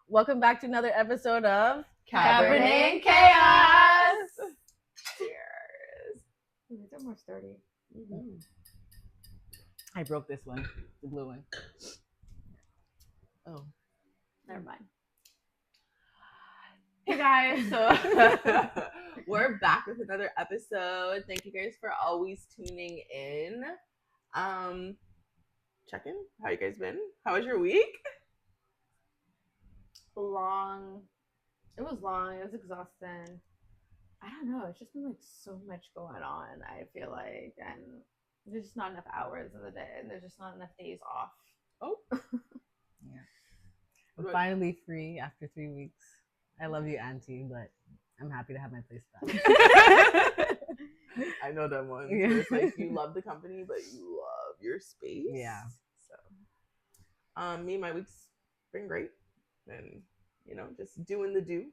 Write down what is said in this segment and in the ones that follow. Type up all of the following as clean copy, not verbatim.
Welcome back to another episode of Cabernet&Chaos. Cheers. It's almost 30. Mm-hmm. I broke this one, the blue one. Oh, never mind. Hey guys, so we're back with another episode. Thank you guys for always tuning in. Check-in. How you guys been? How was your week? long. It was long. It was exhausting. I don't know. It's just been like so much going on. I feel like, and there's just not enough hours in the day, and there's just not enough days off. Oh, yeah. I'm finally free after 3 weeks. I love you, Auntie, but I'm happy to have my place back. I know that one. Yeah. It's like you love the company, but you love your space. Yeah. So, me and my week's been great, and just doing the do.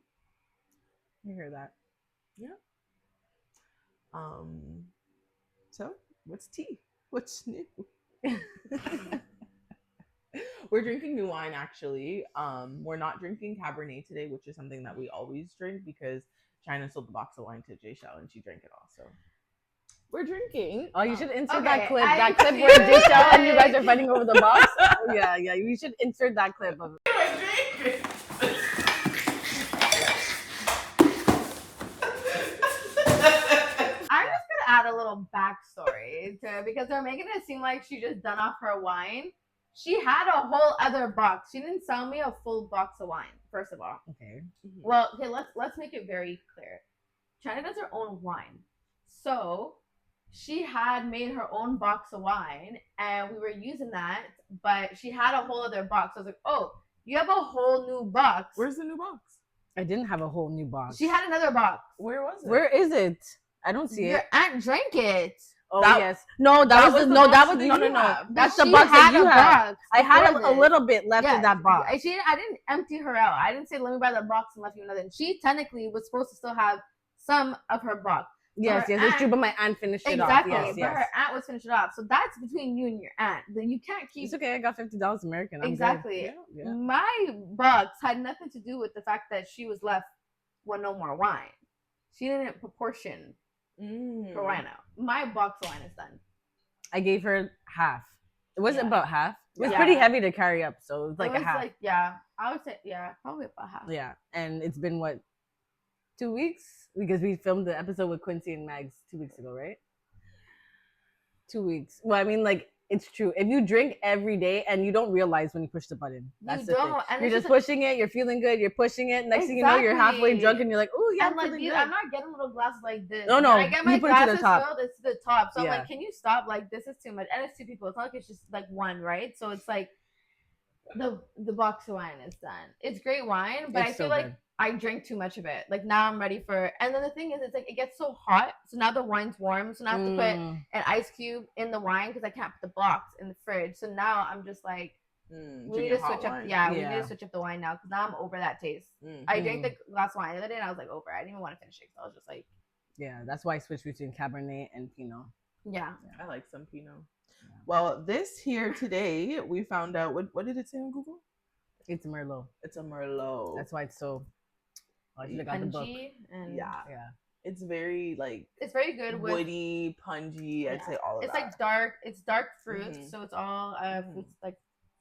You hear that? Yeah. So what's tea? What's new? We're drinking new wine, actually. We're not drinking Cabernet today, which is something that we always drink because China sold the box of wine to Jay Shell and she drank it all. So we're drinking. Oh, you should insert okay, that clip. That clip where Jay Shell and you guys are fighting over the box. Oh, yeah. You should insert that clip of it. I'm just gonna add a little backstory to because they're making it seem like she just done off her wine. She had a whole other box. She didn't sell me a full box of wine, first of all. Okay. Mm-hmm. Well, okay, let's make it very clear. China does her own wine. So she had made her own box of wine and we were using that, but she had a whole other box. I was like, oh, you have a whole new box. Where's the new box? I didn't have a whole new box. She had another box. Where was it? Where is it? I don't see Your it. aunt drank it. Oh, That- yes. No, that was the no, box that was that no. you have. That's But the she box that had you a have. box I had before a this. little bit left in that box. I didn't empty her out. I didn't say let me buy the box and left you another. She technically was supposed to still have some of her box. Yes, her it's true. aunt- But my aunt finished it Exactly. off. But her aunt was finished it off. So that's between you and your aunt. You can't keep It's okay. I got $50 American. I'm exactly. good. Yeah. My box had nothing to do with the fact that she was left with no more wine. She didn't proportion her wine out. My box of wine is done. I gave her half. It wasn't Yeah. about half. It was Yeah. pretty heavy to carry up, so it was like it was a half. I would say probably about half. Yeah, and it's been what, 2 weeks? Because we filmed the episode with Quincy and Mags 2 weeks ago, right? 2 weeks. Well, I mean, like, it's true. If you drink every day and you don't realize when you push the button, that's the thing. And You're it's just pushing it. You're feeling good. You're pushing it. Next thing you know, you're halfway Exactly. drunk and you're like, oh yeah, and like feeling good. I'm not getting little glasses like this. No, When I get my you put it to the glasses top. filled, it's to the top. So Yeah. I'm like, can you stop? Like this is too much. And it's two people. It's not like it's just like one, right? So it's like the box of wine is done. It's great wine, but It's I feel so like good. I drank too much of it. Like now I'm ready for. And then the thing is, it's like it gets so hot. So now the wine's warm. So now I have to put an ice cube in the wine because I can't put the box in the fridge. So now I'm just like, we need to switch up. Yeah, we need to switch up the wine now because now I'm over that taste. I drank the glass of wine the other day and I was like over. I didn't even want to finish it. So I was just like, Yeah, that's why I switched between Cabernet and Pinot. yeah. I like some Pinot. Well, this here today, we found out, what did it say on Google? It's Merlot. It's a Merlot. That's why it's so. I should have got the book. Punchy and Yeah. Yeah. It's very, like, it's very good with. woody, pungy. I'd say all of It's that. like dark. It's dark fruits, Mhm. so it's all fruits like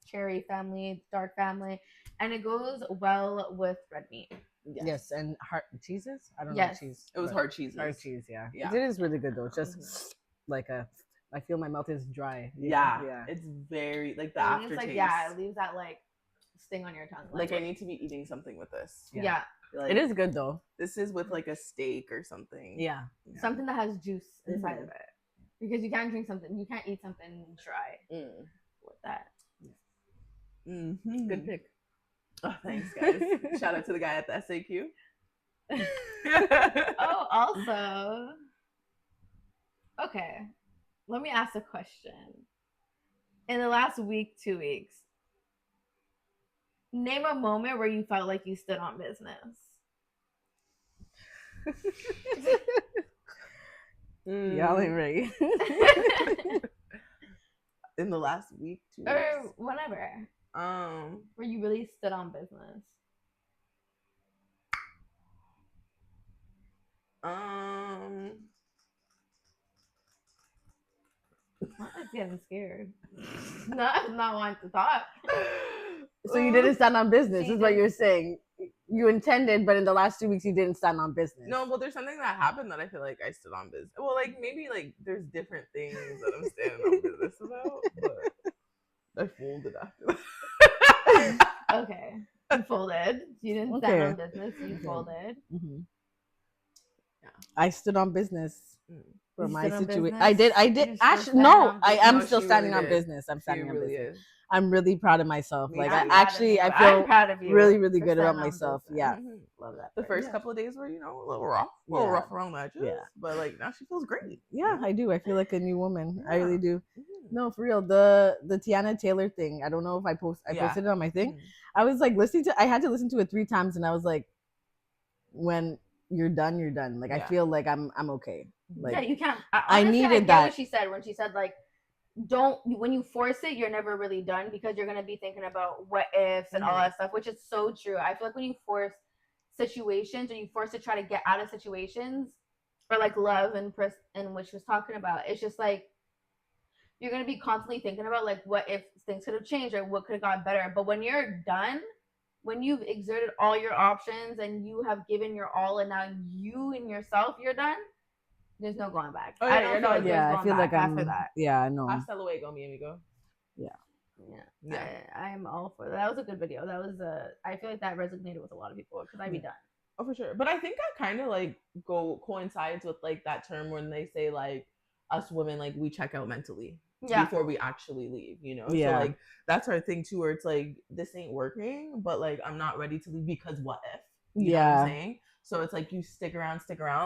cherry family, dark family, and it goes well with red meat. Yes, and hard cheeses. I don't Yes. know cheese. It was but hard cheese. Hard cheese, yeah. Yeah. It is really good though. It's just like I feel my mouth is dry. you know? Yeah. Yeah. It's very, like, the And aftertaste. it's like it leaves that like sting on your tongue. Like, I need to be eating something with this. yeah. Like, It is good though. This is with, like, a steak or something. Yeah. Something that has juice inside Mhm. of it, because you can't drink something, you can't eat something dry with that. Mm-hmm. Good pick. Oh, thanks, guys. Shout out to the guy at the SAQ. Oh, also, okay. Let me ask a question. In the last week, 2 weeks, Name a moment where you felt like you stood on business. Y'all ain't ready. In the last week, 2 weeks. Or whatever. Where you really stood on business. I'm getting scared. No, I'm not wanting to talk. So you didn't stand on business, is what you're saying. You intended, but in the last 2 weeks you didn't stand on business. No, well, there's something that happened that I feel like I stood on business. Well, like maybe like there's different things that I'm standing on business about, but I folded after that. Okay, you folded. You didn't stand on business. You folded. Mm-hmm. Yeah, I stood on business for my situation. I did. Actually, no, I am still standing on business. I'm standing on business. I'm really proud of myself. Like I feel really, really good about myself. Yeah, love that. The first couple of days were, a little rough, around the edges. Yeah, but like now she feels great. Yeah, I do. I feel like a new woman. Yeah. I really do. No, for real. The Tiana Taylor thing. I don't know if I posted it on my thing. I was like I had to listen to it 3 times, and I was like, when you're done, you're done. Like I feel like I'm okay. Like, yeah, you can't. Honestly, I needed that. What she said when she said like, when you force it, you're never really done because you're gonna be thinking about what ifs and all that stuff, which is so true. I feel like when you force situations or you force to try to get out of situations or like love and what she was talking about, it's just like you're gonna be constantly thinking about like what if things could have changed or what could have gotten better. But when you're done, when you've exerted all your options and you have given your all, and now you and yourself, you're done. There's no going back. Oh, yeah, I don't feel like there's going back after that. Yeah, I know. Hasta luego, mi amigo. Yeah. I'm all for that. That was a good video. That was I feel like that resonated with a lot of people because I'd be done. Oh, for sure. But I think that kind of like coincides with like that term when they say like us women, like we check out mentally before we actually leave, Yeah. So like that's our thing too, where it's like this ain't working, but like I'm not ready to leave because what if? You know what I'm saying? So it's like you stick around,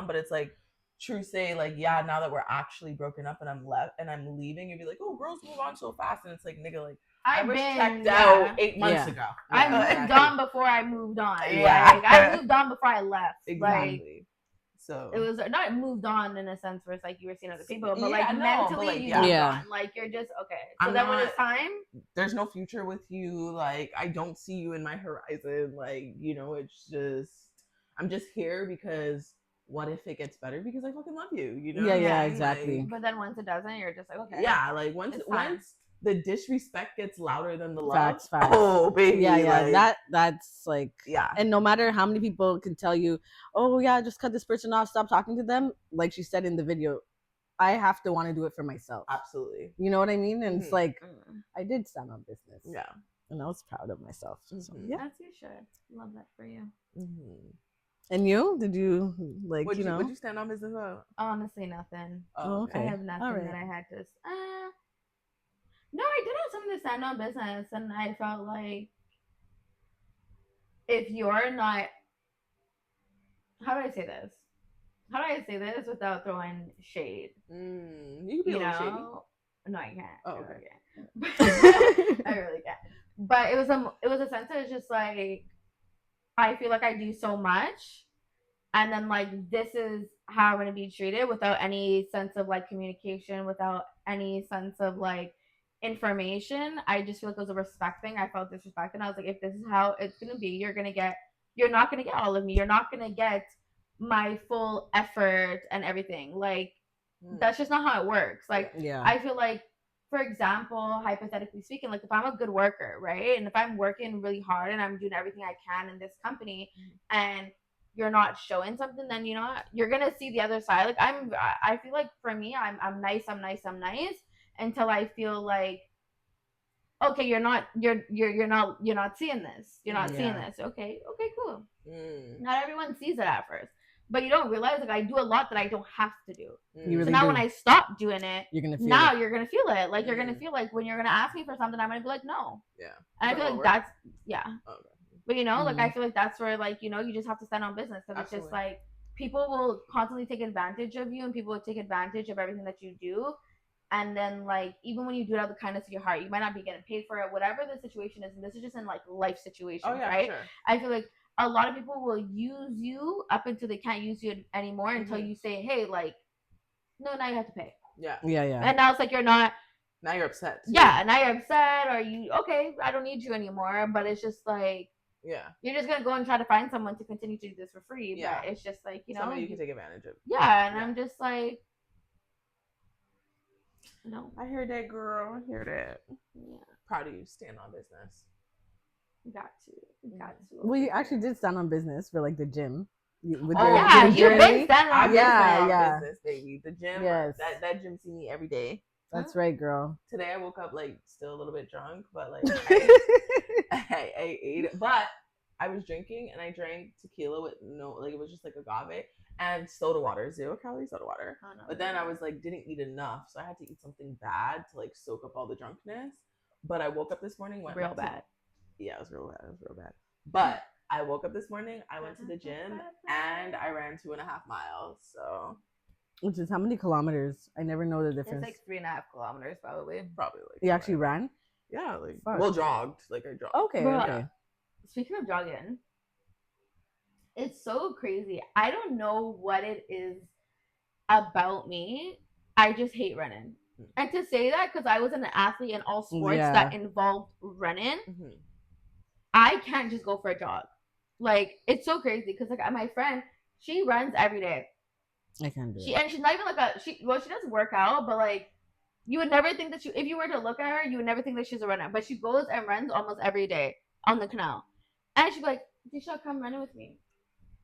but it's like true say like now that we're actually broken up and I'm leaving, you'd be like, oh, girls move on so fast, and it's like, nigga, like I was checked out 8 months ago. I moved on before I moved on. Yeah, like, I moved on before I left. Exactly. Like, so it was not moved on in a sense where it's like you were seeing other people, but like mentally you moved on. Like you're just okay. So then when it's time, there's no future with you. Like I don't see you in my horizon. Like it's just I'm just here because. What if it gets better? Because I fucking love you, Yeah, exactly. Like, but then once it doesn't, you're just like, okay. Yeah, like once the disrespect gets louder than the love. Facts. Oh, baby. Yeah. Like, that's like, And no matter how many people can tell you, oh yeah, just cut this person off, stop talking to them. Like she said in the video, I have to want to do it for myself. Absolutely. You know what I mean? And it's like, I did stand on business. Yeah. And I was proud of myself. So, As you should. Love that for you. And you? Did you like would you stand on business about? Honestly, nothing. Oh, okay. I have nothing that I had to. No, I did have something to stand on business, and I felt like if you're not, how do I say this? How do I say this without throwing shade? You can be a little shady. No, I can't. Oh, okay. I really can't. But it was a sense that it's just like. I feel like I do so much, and then like this is how I'm gonna be treated without any sense of like communication, without any sense of like information. I just feel like it was a respect thing. I felt disrespected, and I was like, if this is how it's gonna be, you're not gonna get all of me. You're not gonna get my full effort and everything. Like that's just not how it works. Like I feel like. For example, hypothetically speaking, like if I'm a good worker, right? And if I'm working really hard and I'm doing everything I can in this company and you're not showing something, then you're going to see the other side. Like I feel like for me, I'm nice until I feel like, okay, you're not seeing this. You're not seeing this. Okay, cool. Not everyone sees it at first. But you don't realize like I do a lot that I don't have to do. Really so now when I stop doing it, you're gonna feel you're gonna feel it. Like you're gonna feel like when you're gonna ask me for something, I'm gonna be like no. Yeah. And I feel like that's Okay. But Mm-hmm. like I feel like that's where like you just have to stand on business because it's just like people will constantly take advantage of you and people will take advantage of everything that you do, and then like even when you do it out of the kindness of your heart, you might not be getting paid for it, whatever the situation is. And this is just in like life situations, right? Sure. I feel like a lot of people will use you up until they can't use you anymore until you say, hey, like, no, now you have to pay. Yeah. And now it's like you're not. Now you're upset. Too. Yeah, now you're upset, or you okay? I don't need you anymore. But it's just like, you're just gonna go and try to find someone to continue to do this for free. Yeah. But it's just like, you know, somebody you can take advantage of. Yeah, and I'm just like, no. I hear that, girl. I hear that. Yeah. Proud of you. Stand on business. Got to. Well, you actually did stand on business for like the gym. With your you've been standing on business, baby. The gym. Yes. That gym see me every day. That's right, girl. Today I woke up like still a little bit drunk, but like I ate it. But I was drinking and I drank tequila with no, like it was just like agave and soda water, 0 calorie soda water. Oh, no. But then I was like, didn't eat enough, so I had to eat something bad to like soak up all the drunkenness. But I woke up this morning, went real bad. Yeah, it was real bad. But I woke up this morning, I went to the gym and I ran 2.5 miles. So. Which is how many kilometers? I never know the difference. It's like 3.5 kilometers, probably. Probably like. You actually ran? Yeah, like well, jogged. Like I jogged. Okay. Bro, okay. Speaking of jogging, it's so crazy. I don't know what it is about me. I just hate running. And to say that, because I was an athlete in all sports that involved running, I can't just go for a jog. Like, it's so crazy because like my friend, she runs every day. I can't do it. And she's not even like she does work out, but like you would never think that if you were to look at her, you would never think that she's a runner. But she goes and runs almost every day on the canal. And she'd be like, Disha, come running with me.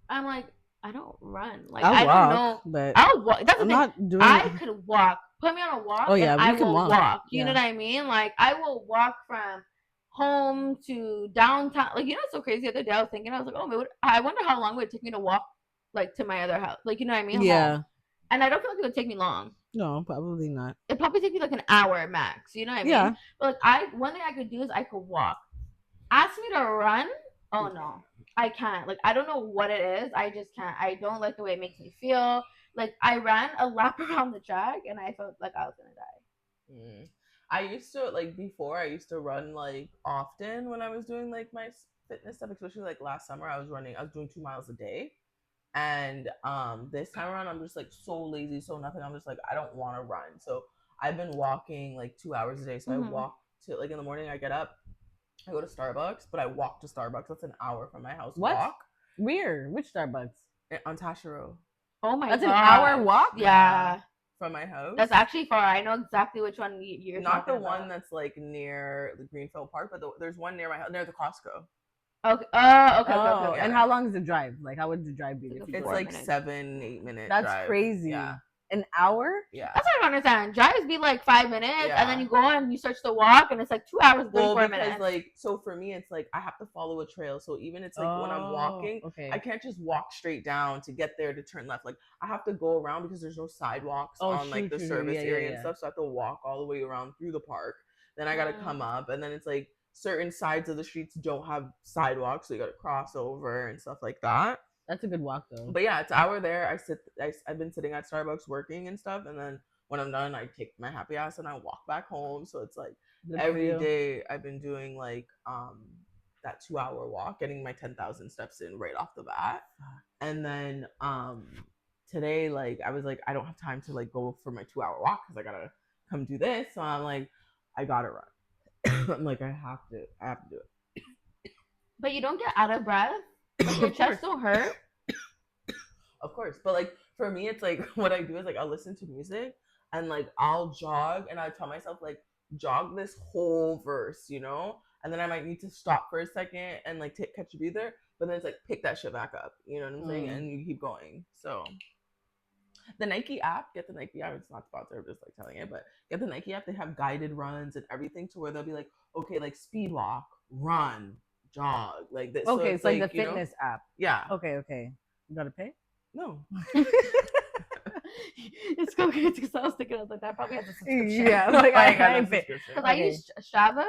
I'm like, I don't run. Like I don't know. But I'll walk. That's the thing. I could walk. Put me on a walk and I will walk. You know what I mean? Like I will walk from home to downtown. Like, you know what's so crazy? The other day I was thinking, I was like, oh, I wonder how long it would take me to walk like to my other house. Like, you know what I mean? Yeah. Home. And I don't feel like it would take me long. No, probably not. It'd probably take me like an hour max. You know what I mean? Yeah. But like one thing I could do is I could walk. Ask me to run. Oh no, I can't. Like I don't know what it is. I just can't. I don't like the way it makes me feel. Like I ran a lap around the track and I felt like I was gonna die. I used to before. I used to run like often when I was doing like my fitness stuff, especially like last summer. I was doing 2 miles a day. And this time around, I'm just like so lazy, so nothing. I'm just like, I don't want to run. So I've been walking like 2 hours a day. So I walk to like in the morning, I get up, I go to Starbucks, but I walk to Starbucks. That's an hour from my house. What? Walk. Weird. Which Starbucks? On Tashiro. Oh my god. That's an hour walk? Yeah. From my house. That's actually far. I know exactly which one you're not talking the about. one that's like near the Greenfield Park, but there's one near my house, near the Costco. Okay. Okay. And how long is the drive? Like, how would the drive be? It's like 7-8 minutes. That's drive. Crazy. Yeah. An hour? Yeah. That's what I don't understand. Drives be like 5 minutes, and then you go and you search the walk, and it's like 2 hours and 34 minutes. Like, so for me, it's like I have to follow a trail. So even it's like when I'm walking, I can't just walk straight down to get there to turn left. Like I have to go around because there's no sidewalks on like the service area and stuff. So I have to walk all the way around through the park. Then I gotta come up, and then it's like certain sides of the streets don't have sidewalks, so you gotta cross over and stuff like that. That's a good walk though. But yeah, it's an hour there. I've been sitting at Starbucks working and stuff, and then when I'm done, I take my happy ass and I walk back home. So it's like every day I've been doing like that 2 hour walk, getting my 10,000 steps in right off the bat. And then today, like I was like, I don't have time to like go for my 2 hour walk because I gotta come do this. So I'm like, I gotta run. I'm like, I have to do it. But you don't get out of breath? Like your chest don't hurt? Of course. But like for me, it's like what I do is like I'll listen to music and like I'll jog and I tell myself like jog this whole verse, you know? And then I might need to stop for a second and like catch a breather, but then it's like pick that shit back up. You know what I'm saying? And you keep going. So the Nike app, get the Nike app. It's not sponsored, I'm just like telling it, but get the Nike app. They have guided runs and everything to where they'll be like, okay, like speed walk, run, jog, like this. Okay, so it's like the fitness app. Yeah. Okay. You gotta pay? No. It's so good because I was thinking, I was like, that probably has a subscription. Yeah, like I got ain't a pay. subscription. Because I use Strava.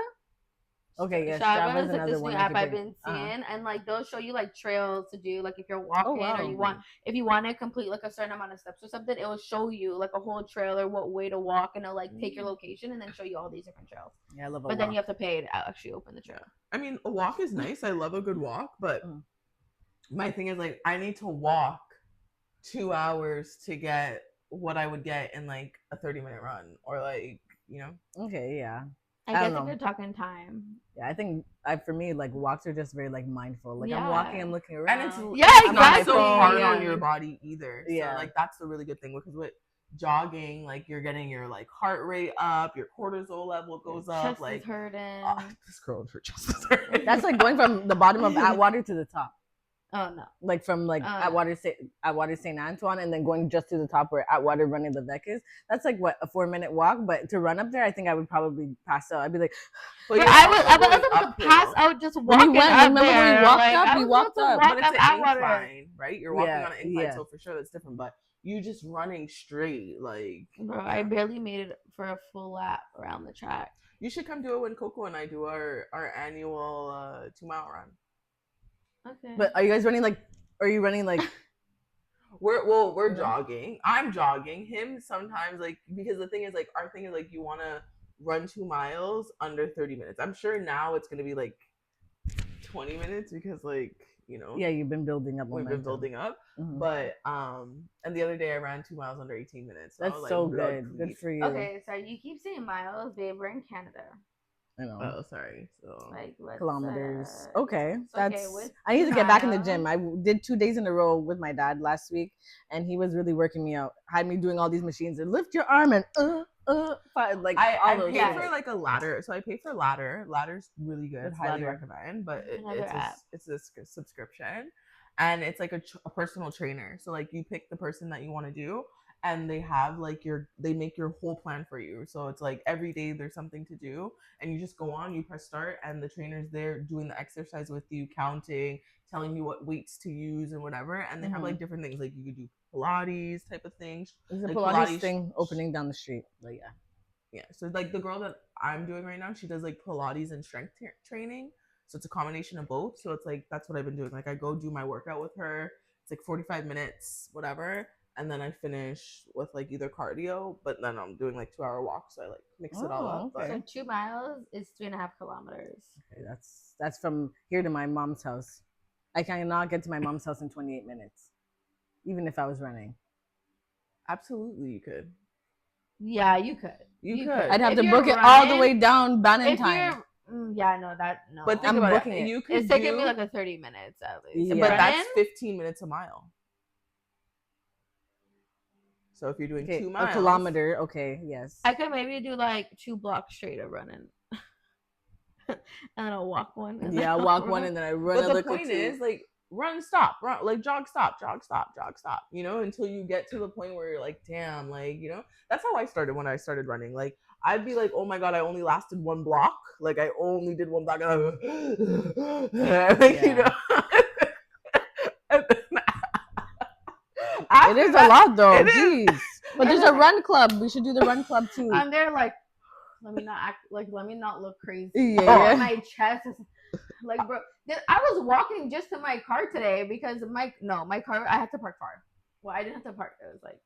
Okay, yes, Strava Strava is is like another this one new you app could I've drink. been seeing, and like they'll show you like trails to do, like if you're Oh walking or wow. if you want to complete like a certain amount of steps or something, it will show you like a whole trail or what way to walk, and it'll like take your location and then show you all these different trails. Yeah, I love a But walk. then you have to pay to actually open the trail. I mean, a walk is nice. I love a good walk, but my thing is like I need to walk 2 hours to get what I would get in like a 30-minute run, or like, you know. Okay, yeah. I I guess don't if know. you're talking time. Yeah, I think for me, like walks are just very like mindful. Like I'm Yeah. walking, I'm looking around. And it's Yeah, it's not so exactly. hard Yeah. on your body either. Yeah. So like that's the really good thing, because with jogging, like you're getting your like heart rate up, your cortisol level goes up. Chest Like is hurting. this girl, her chest is hurting. That's like going from the bottom of Atwater to the top. Oh no. Like from like Atwater St. Antoine, and then going just to the top where Atwater Running Levesque is. That's like what, a 4-minute walk. But to run up there, I think I would probably pass out. I'd be like, But I was able to pass out just walking up remember there. when we walked like, up? I We was walked able to up. walk but it's up an Atwater. incline, right? You're walking Yeah, on an incline, yeah. so for sure that's different. But you just running straight, like Bro, I barely made it for a full lap around the track. you should come do it when Coco and I do our annual 2-mile run. Okay. but are you guys running like? Are you running like? We're jogging. I'm jogging. Him sometimes, like, because the thing is like our thing is like you want to run 2 miles under 30 minutes. I'm sure now it's gonna be like 20 minutes because like, you know, Yeah, you've been building up. we've been building up. Mhm. But and the other day I ran 2 miles under 18 minutes. So I That's was, like, so blood good. Good clean. for you. Okay, so you keep saying miles, babe. We're in Canada. I know. Oh, sorry. So Like what's, Kilometers. Okay, so, that's. with I need to get back in the miles- gym. I did 2 days in a row with my dad last week, and he was really working me out. Had me doing all these machines and lift your arm and like I all those. pay things. for like a ladder. So I pay for ladder. Ladder's really good. What's Highly Ladder? recommend. But Another app. it's a subscription, and it's like a personal trainer. So like you pick the person that you want to do, and they have like they make your whole plan for you. So it's like every day there's something to do, and you just go on, you press start, and the trainer's there doing the exercise with you, counting, telling you what weights to use and whatever. And they have like different things, like you could do Pilates type of things. There's a like Pilates thing opening down the street. Like Yeah, so like the girl that I'm doing right now, she does like Pilates and strength training. So it's a combination of both. So it's like that's what I've been doing. Like I go do my workout with her. It's like 45 minutes, whatever, and then I finish with like either cardio. But then I'm doing like 2-hour walks, so I like mix it all up. okay. So 2 miles is 3.5 kilometers. Okay, that's from here to my mom's house. I cannot get to my mom's house in 28 minutes, even if I was running. Absolutely, you could. Yeah, you could. You could. I'd have If to you're book it all the running- way down If Bannon. yeah, no, no. But think I'm about booking it. it. You could It's taking do, me like a 30 minutes at least. Yeah. but that's Running? 15 minutes a mile. So if you're doing Okay, 2 miles, a kilometer. Okay, yes. I could maybe do like 2 blocks straight of running. And then I'll walk one. And then Yeah, I'll walk one and then I run But another. the point is, like, run, stop, run, like, jog, stop, you know, until you get to the point where you're like, damn, like, you know, that's how I started when I started running. Like, I'd be like, oh my God, I only lasted 1 block. Like, I only did 1 block. And like, you know. It is a lot though. it is. Jeez. But there's a run club. We should do the run club too. I'm there like, let me not look crazy. Yeah. My chest is like, bro. I was walking just to my car today because my car, I had to park far. Well, I didn't have to park. It was like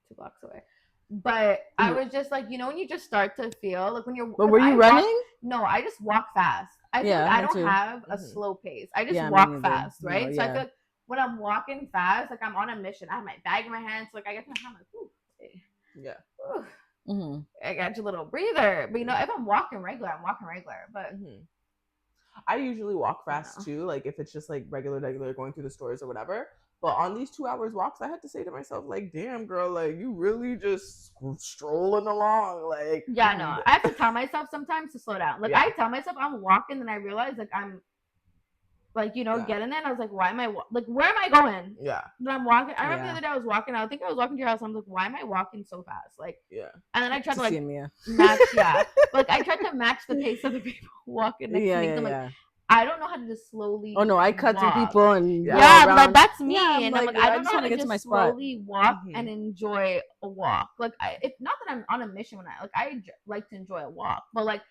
2 blocks away. But I was just like, you know, when you just start to feel like when you're. But were you running? No, I just walk fast. I feel Yeah, like I me don't too. have a slow pace. I just Yeah, me walk neither. fast, No, right? So I yeah. feel like when I'm walking fast, like I'm on a mission. I have my bag in my hand, so like I get to my hand, I'm like, ooh, okay. Yeah. Ooh. Mm-hmm. I got your little breather. But you know, if I'm walking regular, I'm walking regular. But I usually walk fast too, like if it's just like regular going through the stores or whatever. But on these 2 hours walks, I had to say to myself, like, damn, girl, like, you really just strolling along. Like, yeah, no, I have to tell myself sometimes to slow down. Like, Yeah. I tell myself I'm walking, and I realize, like, I'm, like, you know, Yeah. getting there. And I was like, why am I, like, where am I going? Yeah. But I'm walking. I remember Yeah. the other day I was walking. I think I was walking to your house. I'm like, why am I walking so fast? Like, Yeah. and then I tried to, like, see Mia. match, like, I tried to match the pace of the people walking next to me. 'Cause I'm like, I don't know how to just slowly. Oh no, I cut through walk. people and go Yeah, around. like that's me, Yeah, and I'm like, I don't know how to just my spot. slowly walk Mhm. and enjoy a walk. Like, if not that I'm on a mission when I like to enjoy a walk, but like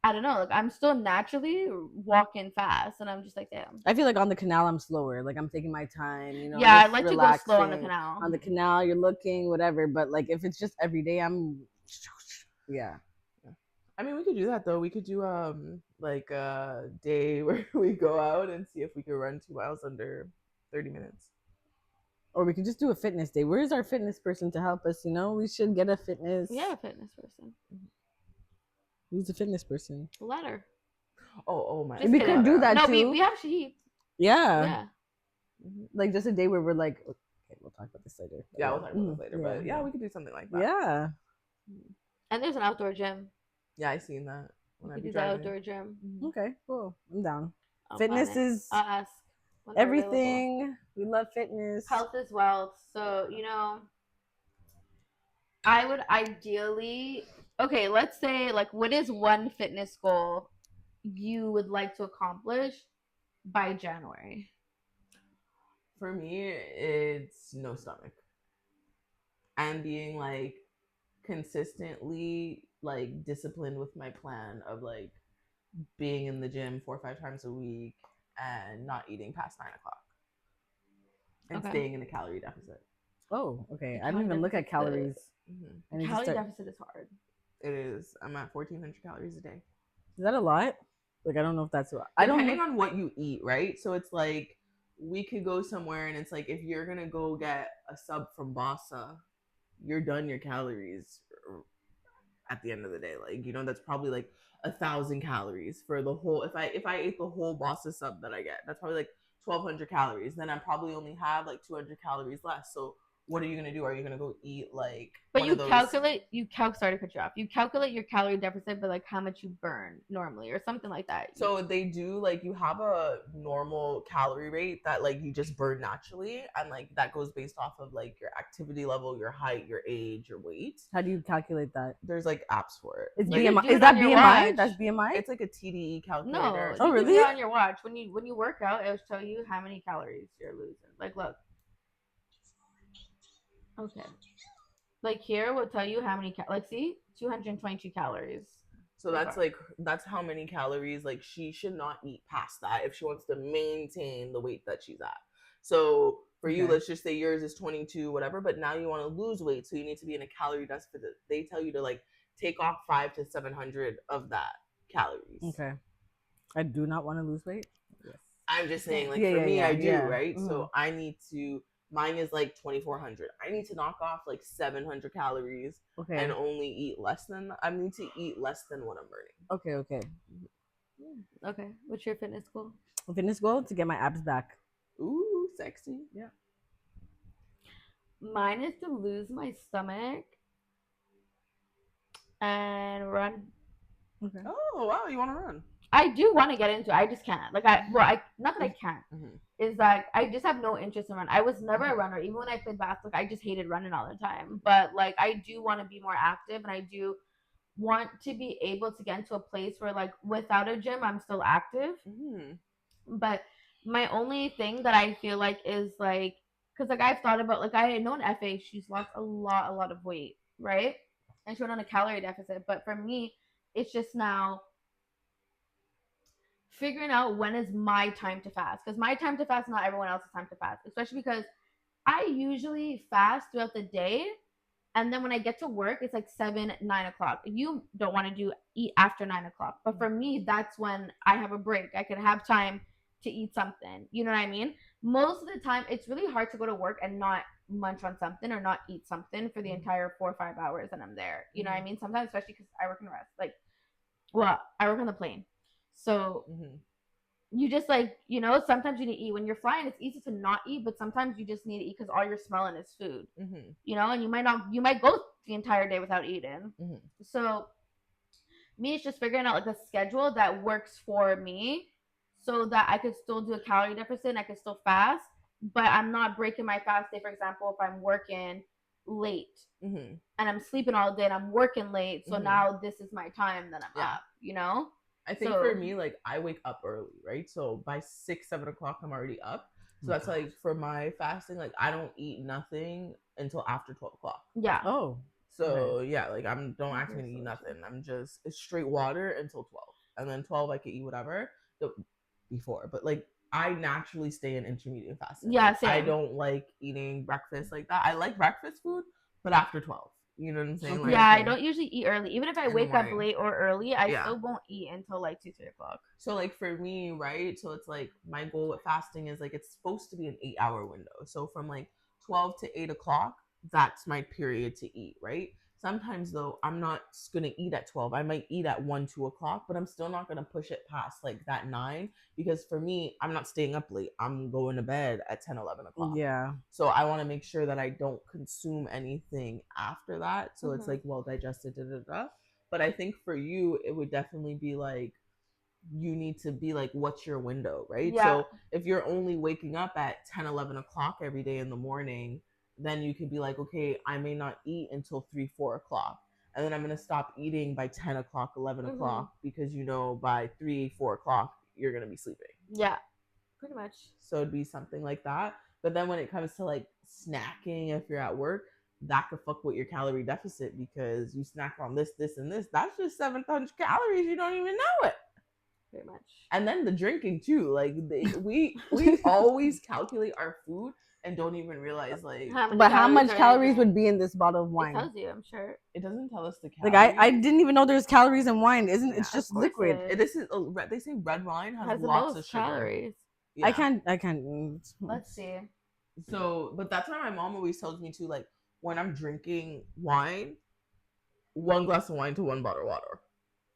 I don't know. Like I'm still naturally walking fast, and I'm just like, damn. I feel like on the canal I'm slower. Like I'm taking my time, Yeah, I just like to relaxing. go slow on the canal. On the canal, you're looking, whatever. But like if it's just every day, I'm yeah. I mean, we could do that though. We could do like a day where we go out and see if we can run 2 miles under 30 minutes. Or we could just do a fitness day. Where's our fitness person to help us? We should get a fitness. Yeah, a fitness person. Who's the fitness person? Letter. Oh my! Just we kidding. could do that No, too. we have Shahid. Yeah. Yeah. Like just a day where we're like, okay, we'll talk about this later. Yeah, we'll talk about this later. Yeah. But yeah, we could do something like that. Yeah. And there's an outdoor gym. Yeah, I seen that. When I We be do the driving. outdoor gym. Okay, cool. I'm down. I'll Fitness plan it. is I'll ask. when they're available. everything. We love fitness. Health is wealth. So, I would ideally, okay, let's say, like, what is one fitness goal you would like to accomplish by January? For me, it's no stomach. And being like consistently like disciplined with my plan of like being in the gym 4 or 5 times a week and not eating past 9 o'clock. And staying in a calorie deficit. Oh, okay. I don't even look at calories. Calorie deficit is hard. It is. I'm at 1,400 calories a day. Is that a lot? Like, I don't know if that's what. Depending on what you eat, right? So it's like we could go somewhere and it's like if you're gonna go get a sub from Bossa, you're done your calories at the end of the day. Like, that's probably like 1,000 calories for the whole. If I ate the whole Bossa sub that I get, that's probably like 1,200 calories. Then I probably only have like 200 calories less. So what are you gonna do? Are you gonna go eat like? But sorry to cut you off. You calculate your calorie deficit by like how much you burn normally or something like that. So they do like you have a normal calorie rate that like you just burn naturally, and like that goes based off of like your activity level, your height, your age, your weight. How do you calculate that? There's like apps for it. It's like, BMI. Is that BMI? That's BMI. It's like a TDE calculator. No. Oh, really? You can do it on your watch. When you work out, it'll tell you how many calories you're losing. Like, look. Okay. Like here will tell you how many see 222 calories. So that's how many calories like she should not eat past that if she wants to maintain the weight that she's at. So for you, let's just say yours is 22, whatever, but now you want to lose weight, so you need to be in a calorie deficit. They tell you to like take off 500 to 700 of that calories. Okay. I do not want to lose weight. Yes. I'm just saying, like for me, I do, right? Mm-hmm. So I need to. Mine is like 2,400. I need to knock off like 700 calories and only eat less than. I need to eat less than what I'm burning. Okay. Okay. What's your fitness goal? Fitness goal to get my abs back. Ooh, sexy. Yeah. Mine is to lose my stomach and run. Okay. Oh wow, you want to run? I do want to get into it. I just can't. Like not that I can't. Mm-hmm. Is that I just have no interest in running. I was never a runner. Even when I played basketball, I just hated running all the time. But like I do want to be more active, and I do want to be able to get into a place where like without a gym, I'm still active. Mm-hmm. But my only thing that I feel like is like, because like I've thought about like I know an FA, she's lost a lot of weight, right? And she went on a calorie deficit. But for me, it's just now figuring out when is my time to fast, because my time to fast is not everyone else's time to fast, especially because I usually fast throughout the day, and then when I get to work it's like 7-9 o'clock. You don't want to eat after 9 o'clock, but for me that's when I have a break. I could have time to eat something, you know what I mean? Most of the time it's really hard to go to work and not munch on something or not eat something for the entire 4 or 5 hours that I'm there, you know what I mean? Sometimes, especially because I work in the rest, I work on the plane. So you just like, sometimes you need to eat. When you're flying, it's easy to not eat, but sometimes you just need to eat because all you're smelling is food, and you might go the entire day without eating. So me, it's just figuring out like a schedule that works for me so that I could still do a calorie deficit and I could still fast, but I'm not breaking my fast day. For example, if I'm working late and I'm sleeping all day and I'm working late, so now this is my time that I'm up, I think for me, like I wake up early, right? So by 6-7 o'clock, I'm already up. So that's like for my fasting, like I don't eat nothing until after 12 o'clock. Yeah. Oh. So like don't ask me to eat nothing. I'm just it's straight water until 12. and then 12 I could eat whatever before. But like I naturally stay in intermediate fasting. Yeah, Like, same. I don't like eating breakfast like that. I like breakfast food, but after 12. You know what I'm saying? Like, yeah, I don't usually eat early. Even if I In the wake up morning. late or early, I Yeah. still won't eat until like 2-3 o'clock. So like for me, right? So it's like my goal with fasting is like it's supposed to be an 8-hour window. So from like 12 to 8 o'clock, that's my period to eat, right? Sometimes though, I'm not gonna eat at 12. I might eat at 1, 2 o'clock, but I'm still not gonna push it past like that 9 because for me, I'm not staying up late. I'm going to bed at 10, 11 o'clock. Yeah. So I want to make sure that I don't consume anything after that. So it's like well digested, But I think for you, it would definitely be like you need to be like, what's your window, right? Yeah. So if you're only waking up at 10, 11 o'clock every day in the morning, then you could be like, okay, I may not eat until 3, 4 o'clock. And then I'm going to stop eating by 10 o'clock, 11 o'clock, because you know by 3, 4 o'clock, you're going to be sleeping. Yeah, pretty much. So it'd be something like that. But then when it comes to like snacking, if you're at work, that could fuck with your calorie deficit because you snack on this, this, and this. That's just 700 calories. You don't even know it. Pretty much. And then the drinking too. Like we always calculate our food and don't even realize like. How much calories would be in this bottle of wine? It tells you, I'm sure. It doesn't tell us the calories. Like I didn't even know there's calories in wine. It's just course liquid. This is they say red wine has the lots most of sugar. calories. Yeah. I can't. Let's see. So, but that's why my mom always tells me to like when I'm drinking wine, 1 glass of wine to 1 bottle of water.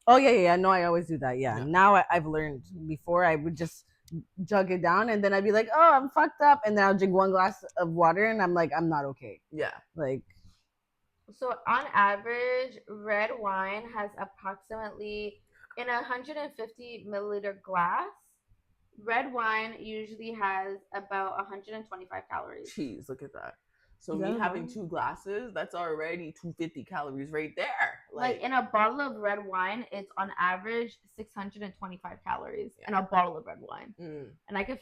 Oh yeah. No, I always do that. Yeah. Now I've learned. Before I would just jug it down, and then I'd be like, oh, I'm fucked up, and then I'll drink 1 glass of water, and I'm like, I'm not okay. Yeah. Like. So on average, red wine has approximately in 150 milliliter glass. Red wine usually has about 125 calories. Jeez, look at that. So me having 2 glasses, that's already 250 calories right there. Like in a bottle of red wine, it's on average 625 calories in a bottle of red wine. And I could.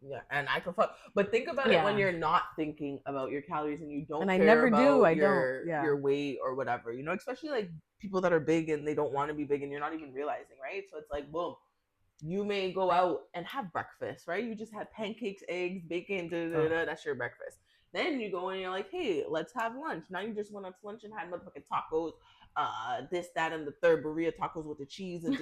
Yeah, and I can fuck. But think about it when you're not thinking about your calories and you don't. And I never do. I your, don't. Yeah. Your weight or whatever, you know, especially like people that are big and they don't want to be big and you're not even realizing, right? So it's like, boom. You may go out and have breakfast, right? You just had pancakes, eggs, bacon, that's your breakfast. Then you go and you're like, hey, let's have lunch. Now you just went out to lunch and had motherfucking tacos, this, that, and the third burrito tacos with the cheese and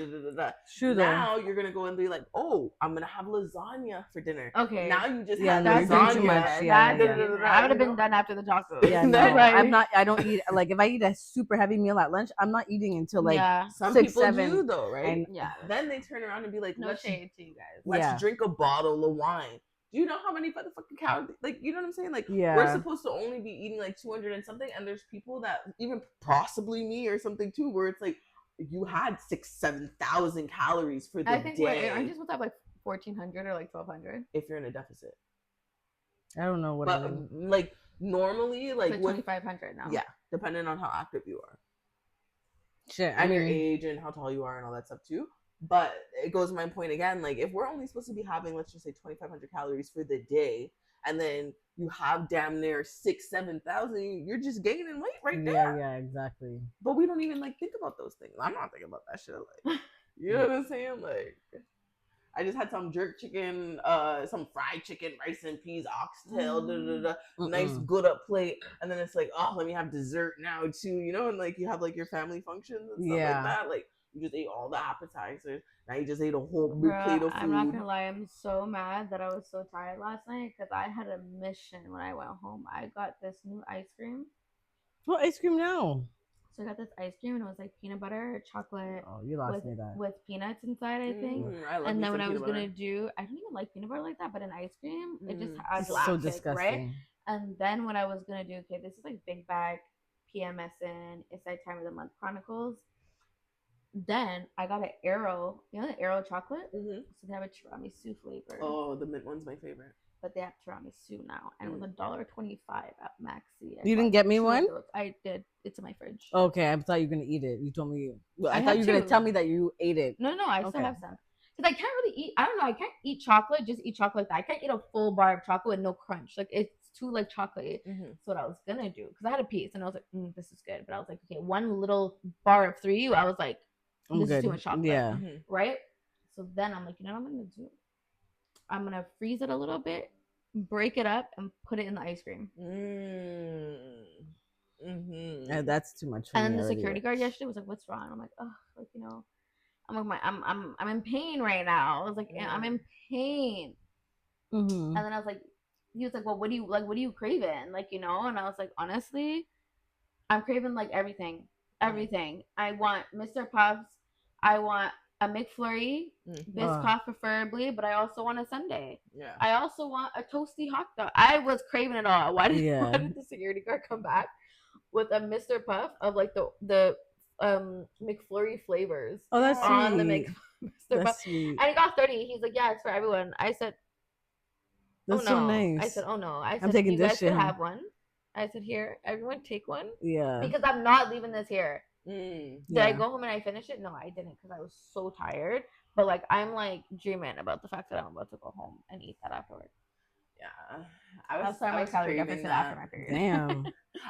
Sure. Now you're gonna go and be like, oh, I'm gonna have lasagna for dinner. Okay. Now you just had lasagna. Too much. I would have been done after the tacos. Yeah, no, I'm not. I don't eat. Like if I eat a super heavy meal at lunch, I'm not eating until like some 6, people 7. do though, right? And then they turn around and be like, no shade to you guys. Let's drink a bottle of wine. Do you know how many fucking calories? Like, you know what I'm saying? Like, we're supposed to only be eating like 200 and something, and there's people that even possibly me or something too, where it's like you had 6,000-7,000 calories for the day. I think aren't you supposed to have like 1,400 or like 1,200 if you're in a deficit? I don't know what. But like normally, like 2,500 now. Yeah, depending on how active you are. Shit, and your age and how tall you are and all that stuff too. But it goes to my point again, like if we're only supposed to be having, let's just say 2,500 calories for the day, and then you have damn near 6,000-7,000, you're just gaining weight right there. Yeah, exactly. But we don't even like think about those things. I'm not thinking about that shit. Like, you know what I'm saying? Like, I just had some jerk chicken, some fried chicken, rice and peas, oxtail, nice good up plate, and then it's like, oh, let me have dessert now too, you know, and like you have like your family functions and stuff like that, like. You just ate all the appetizers. Now you just ate a whole big plate of food. I'm not gonna lie, I'm so mad that I was so tired last night because I had a mission when I went home. I got this new ice cream. What ice cream now? So I got this ice cream and it was like peanut butter, chocolate. Oh, you lost me that. With peanuts inside, I think. And then when I was gonna do, I don't even like peanut butter like that, but in ice cream, it just has so disgusting, right? And then what I was gonna do, okay, this is like Big Bag, PMSN, It's That Time of the Month Chronicles. Then I got an Aero, you know the Aero chocolate? So they have a tiramisu flavor. Oh, the mint one's my favorite. But they have tiramisu now, and it was $1.25 at Maxi. You didn't get me one? I did. It's in my fridge. Okay, I thought you were gonna eat it. You told me. I thought you were gonna tell me that you ate it. No, I still have some. Because I can't really eat. I don't know. I can't eat chocolate. Just eat chocolate like that. I can't eat a full bar of chocolate with no crunch. Like it's too like chocolatey. That's what I was gonna do because I had a piece and I was like, this is good. But I was like, okay, one little bar of 3. I was like. I'm this good. is too much chocolate. Yeah. Right? So then I'm like, you know what I'm gonna do? I'm gonna freeze it a little bit, break it up, and put it in the ice cream. Yeah, that's too much for And me then the already. security guard yesterday was like, "What's wrong?" I'm like, "Oh, like you know, I'm in pain right now." I was like, "I'm in pain." Mm-hmm. And then I was like, he was like, "Well, what do you like? What do you craving? Like, you know?" And I was like, honestly, I'm craving like everything. Everything. I want Mr. Puffs. I want a McFlurry, Biscoff preferably, but I also want a sundae. Yeah. I also want a toasty hot dog. I was craving it all. Why did the security guard come back with a Mr. Puff of like the McFlurry flavors? Oh, that's on sweet. the Mr. That's Puff. sweet. And he got 30. He's like, yeah, it's for everyone. I said, That's so nice. I said, oh no. I I'm said, taking you this guys shit could home. have one. I said, here, everyone take one. Yeah. Because I'm not leaving this here. Mm. Did I go home and I finish it? No, I didn't because I was so tired. But like, I'm like dreaming about the fact that I'm about to go home and eat that afterwards. Yeah, I'll start my calorie deficit after my period. Damn.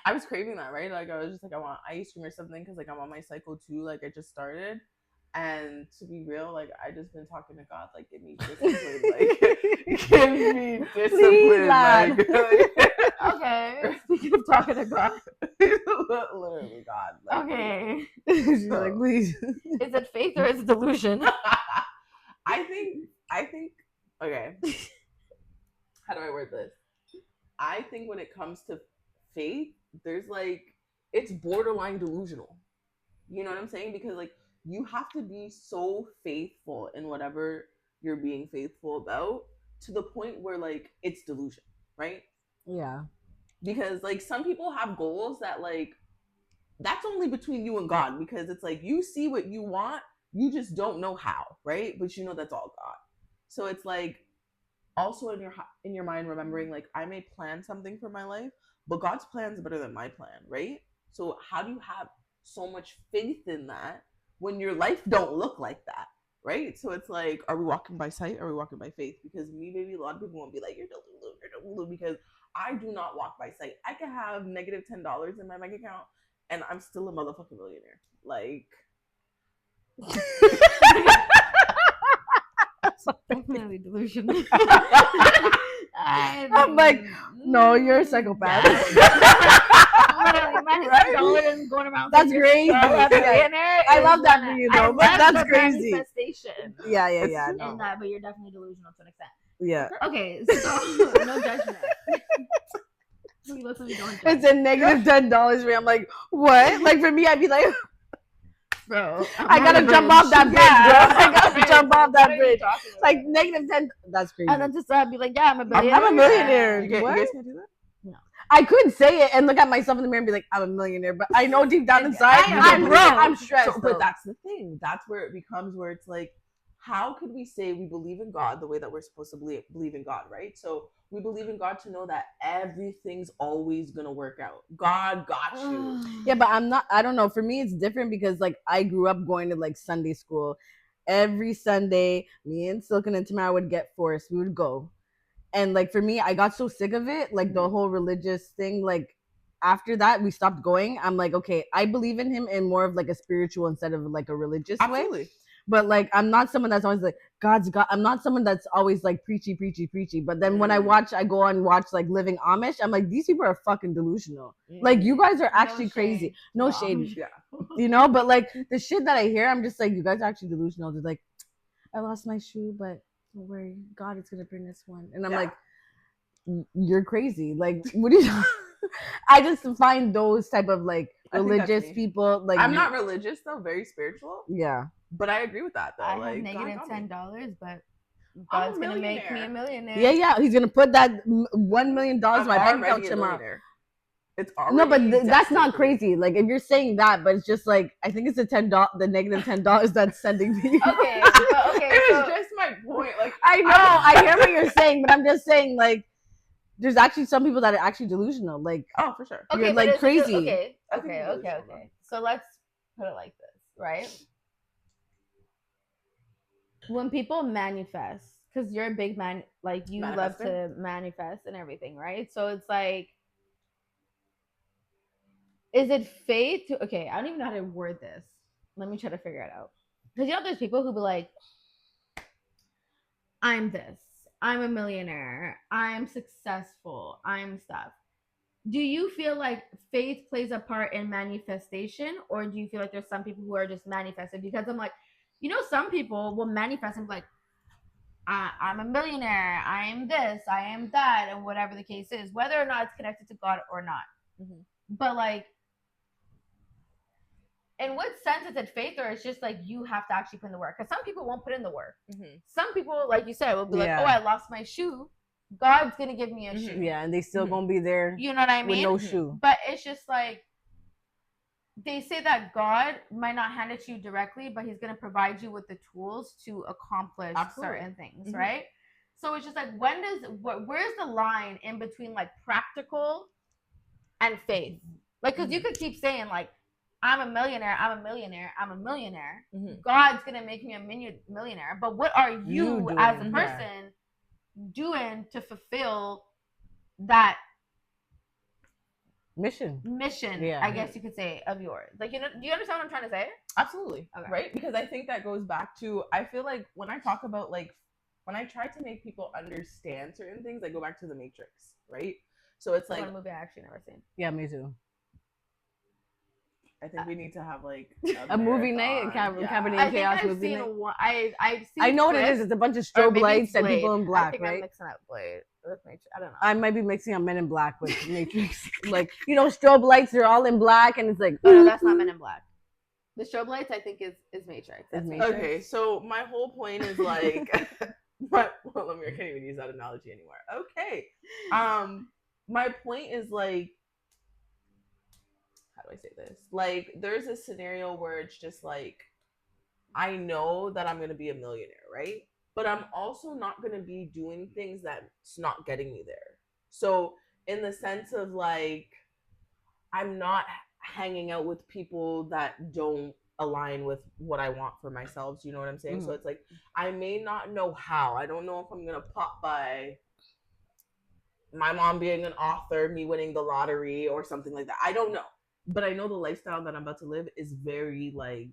I was craving that, right? Like I was just like, I want ice cream or something because like I'm on my cycle too. Like I just started, and to be real, like I just been talking to God, like give me discipline, like give me discipline, like, okay. Speaking of talking to God, literally God. Like, okay. She's like, please. Is it faith or is it delusion? I think. Okay. How do I word this? I think when it comes to faith, there's like, it's borderline delusional. You know what I'm saying? Because like, you have to be so faithful in whatever you're being faithful about to the point where like, it's delusion, right? Yeah. Because like, some people have goals that like, that's only between you and God, because it's like, you see what you want, you just don't know how, right? But you know that's all God. So it's like, also in your mind remembering like I may plan something for my life, but God's plan is better than my plan, right? So how do you have so much faith in that when your life don't look like that, right? So it's like, are we walking by sight? Or are we walking by faith? Because me, maybe a lot of people won't be like, you're Delulu, because I do not walk by sight. I can have negative $10 in my bank account and I'm still a motherfucking millionaire. Like Definitely delusion. I'm like, no, you're a psychopath. Literally, right? and going around. That's crazy. I love that for you though, but that's crazy. Manifestation. Yeah. No. In that, but you're definitely delusional to an extent. Yeah. Okay, so no judgment. It's a negative $10 for me. I'm like, what? Like for me, I'd be like, bro, I gotta jump off that bridge, bro. I gotta jump off that bridge. Like negative 10. That's crazy. And then just be like, yeah, I'm a billionaire. I'm a millionaire. You guys can't do that? No. I could say it and look at myself in the mirror and be like, I'm a millionaire, but I know deep down inside, I'm broke. broke. I'm stressed. So, but that's the thing. That's where it becomes where it's like, how could we say we believe in God the way that we're supposed to believe in God, right? So we believe in God to know that everything's always gonna work out. God got you. Yeah, but I don't know. For me, it's different because like I grew up going to like Sunday school. Every Sunday, me and Silken and Tamara would get forced. We would go. And like for me, I got so sick of it, like the whole religious thing. Like after that, we stopped going. I'm like, okay, I believe in him in more of like a spiritual instead of like a religious way. But like, I'm not someone that's always like God's God. I'm not someone that's always like preachy. But then when I go and watch like Living Amish, I'm like, these people are fucking delusional. Like you guys are actually crazy. No shade, yeah. You know. But like the shit that I hear, I'm just like, you guys are actually delusional. They're like, I lost my shoe, but don't worry, God is gonna bring us one. And I'm like, you're crazy. Like, what do you? I just find those type of like religious people. Like, I'm not religious though, very spiritual. Yeah. But I agree with that though. I like, have negative $10, but I'm God's gonna make me a millionaire. Yeah. He's gonna put that $1 million in my bank account tomorrow. It's already no, but that's not crazy. Like if you're saying that, but it's just like I think it's the negative $10 that's sending me. Okay. It was just my point. Like I know, I hear what you're saying, but I'm just saying like there's actually some people that are actually delusional. Like oh, for sure. You're like crazy. Okay. So let's put it like this, right? When people manifest, because you're a big man, like you love to manifest and everything, right? So it's like, is it fate to, okay, I don't even know how to word this. Let me try to figure it out. Because there's people who be like, I'm this, I'm a millionaire, I'm successful, I'm stuff. Do you feel like faith plays a part in manifestation, or do you feel like there's some people who are just manifesting? Because I'm like, some people will manifest and be like, I'm a millionaire, I am this, I am that, and whatever the case is, whether or not it's connected to God or not. Mm-hmm. But like, in what sense is it faith, or it's just like you have to actually put in the work? Because some people won't put in the work. Mm-hmm. Some people, like you said, will be like, Yeah. oh, I lost my shoe. God's going to give me a shoe. Yeah, and they still Mhm. gonna be there You know what I with mean? no Mhm. shoe. But it's just like, they say that God might not hand it to you directly, but he's going to provide you with the tools to accomplish Absolutely. certain things, Mhm. right? So it's just like, where's the line in between like practical and faith? Like, because you could keep saying like, I'm a millionaire, I'm a millionaire, I'm a millionaire. Mhm. God's going to make me a millionaire. But what are you You as a doing, person doing to fulfill that mission. mission, I guess you could say, of yours? Like, do you understand what I'm trying to say? Absolutely. Okay. Right? Because I think that goes back to, I feel like when I talk about like, when I try to make people understand certain things, I go back to the Matrix, right? So it's That's like, one movie I actually never seen. Yeah, me too. I think we need to have like A movie night, marathon. Cabernet&Chaos I've movie seen night. I've seen. I know what it is. clips, It's a bunch of or strobe maybe lights it's and people Blade. in black, I think right? I'm mixing up Blade with Matrix. I don't know. I might be mixing up Men in Black with Matrix. Like, strobe lights, they're all in black, and it's like, Oh no, that's not Men in Black. The strobe lights, I think, is Matrix. That's Matrix. Okay, so my whole point is like, I can't even use that analogy anymore. Okay, my point is like, how do I say this? Like, there's a scenario where it's just like, I know that I'm gonna be a millionaire, right? But I'm also not gonna be doing things that's not getting me there. So in the sense of like, I'm not hanging out with people that don't align with what I want for myself. Do you know what I'm saying? Mhm. So it's like, I may not know how. I don't know if I'm gonna pop by my mom being an author, me winning the lottery or something like that. I don't know. But I know the lifestyle that I'm about to live is very like,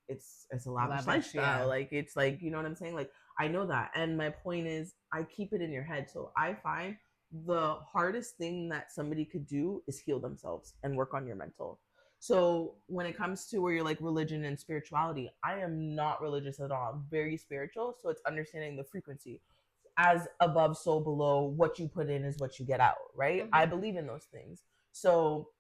it's a lavish lifestyle. Yeah. Like, it's like, you know what I'm saying? Like, I know that. And my point is, I keep it in your head. So I find the hardest thing that somebody could do is heal themselves and work on your mental. So when it comes to where you're like religion and spirituality, I am not religious at all. I'm very spiritual. So it's understanding the frequency. As above, so below. What you put in is what you get out, right? Mm-hmm. I believe in those things. So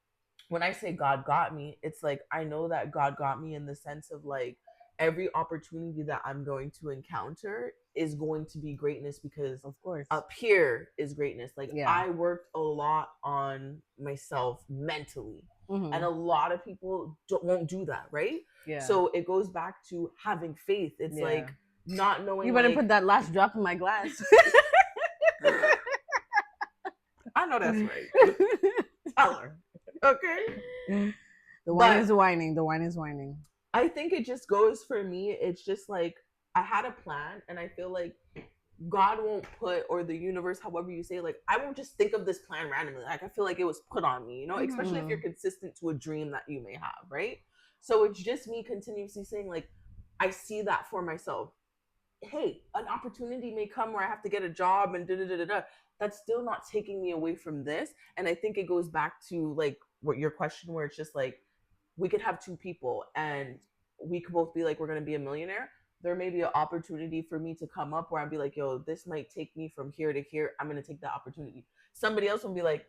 when I say God got me, it's like, I know that God got me in the sense of like, every opportunity that I'm going to encounter is going to be greatness, because Of course. up here is greatness. Like, Yeah. I worked a lot on myself mentally, Mhm. and a lot of people won't do that, right? Yeah. So it goes back to having faith. It's Yeah. like not knowing. You better like, put that last drop in my glass. I know that's right. Tell her. Okay. The wine But- is whining. The wine is whining. I think it just goes for me. It's just like, I had a plan, and I feel like God won't put, or the universe, however you say, like, I won't just think of this plan randomly. Like, I feel like it was put on me, especially if you're consistent to a dream that you may have, right? So it's just me continuously saying, like, I see that for myself. Hey, an opportunity may come where I have to get a job and da-da-da-da-da. That's still not taking me away from this. And I think it goes back to like what your question, where it's just like, we could have two people and we could both be like, we're going to be a millionaire. There may be an opportunity for me to come up where I'd be like, yo, this might take me from here to here. I'm going to take that opportunity. Somebody else will be like,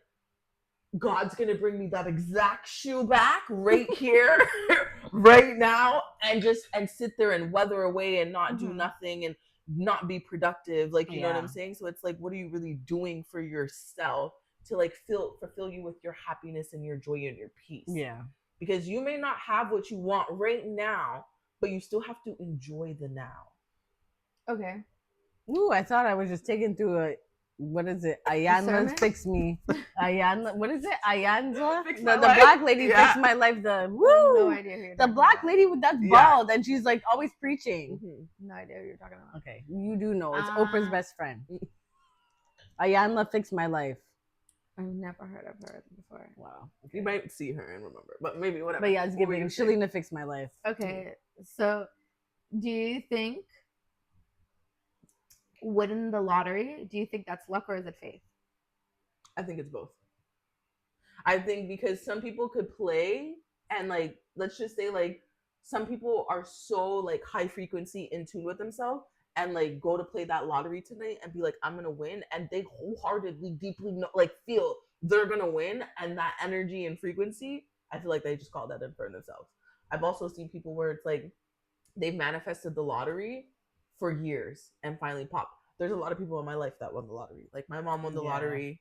God's going to bring me that exact shoe back right here, right now, and sit there and weather away and not do nothing and not be productive. Like, you know what I'm saying? So it's like, what are you really doing for yourself to like fulfill you with your happiness and your joy and your peace? Yeah. Because you may not have what you want right now, but you still have to enjoy the now. Okay. Ooh, I thought I was just taken through a, what is it? Ayanla's Fix Me. Ayanla, what is it? Ayanla? Fix The My Life. black lady Yeah. Fix My Life. The No woo! idea who you're The talking black about. lady with that's Yeah. bald and she's like always preaching. No idea who you're talking about. Okay, you do know. It's Oprah's best friend. Ayanla Fix My Life. I've never heard of her before. Wow. You might see her and remember, but maybe whatever. But yeah, it's What were giving you saying? Shalina Fix My Life. Okay, so Do you think winning the lottery? Do you think that's luck or is it faith? I think it's both. I think because some people could play and like let's just say like some people are so like high frequency in tune with themselves and like go to play that lottery tonight and be like I'm gonna win and they wholeheartedly deeply know, like feel they're gonna win and that energy and frequency I feel like they just call that in for themselves. I've also seen people where it's like they've manifested the lottery for years and finally pop. There's a lot of people in my life that won the lottery. Like my mom won the lottery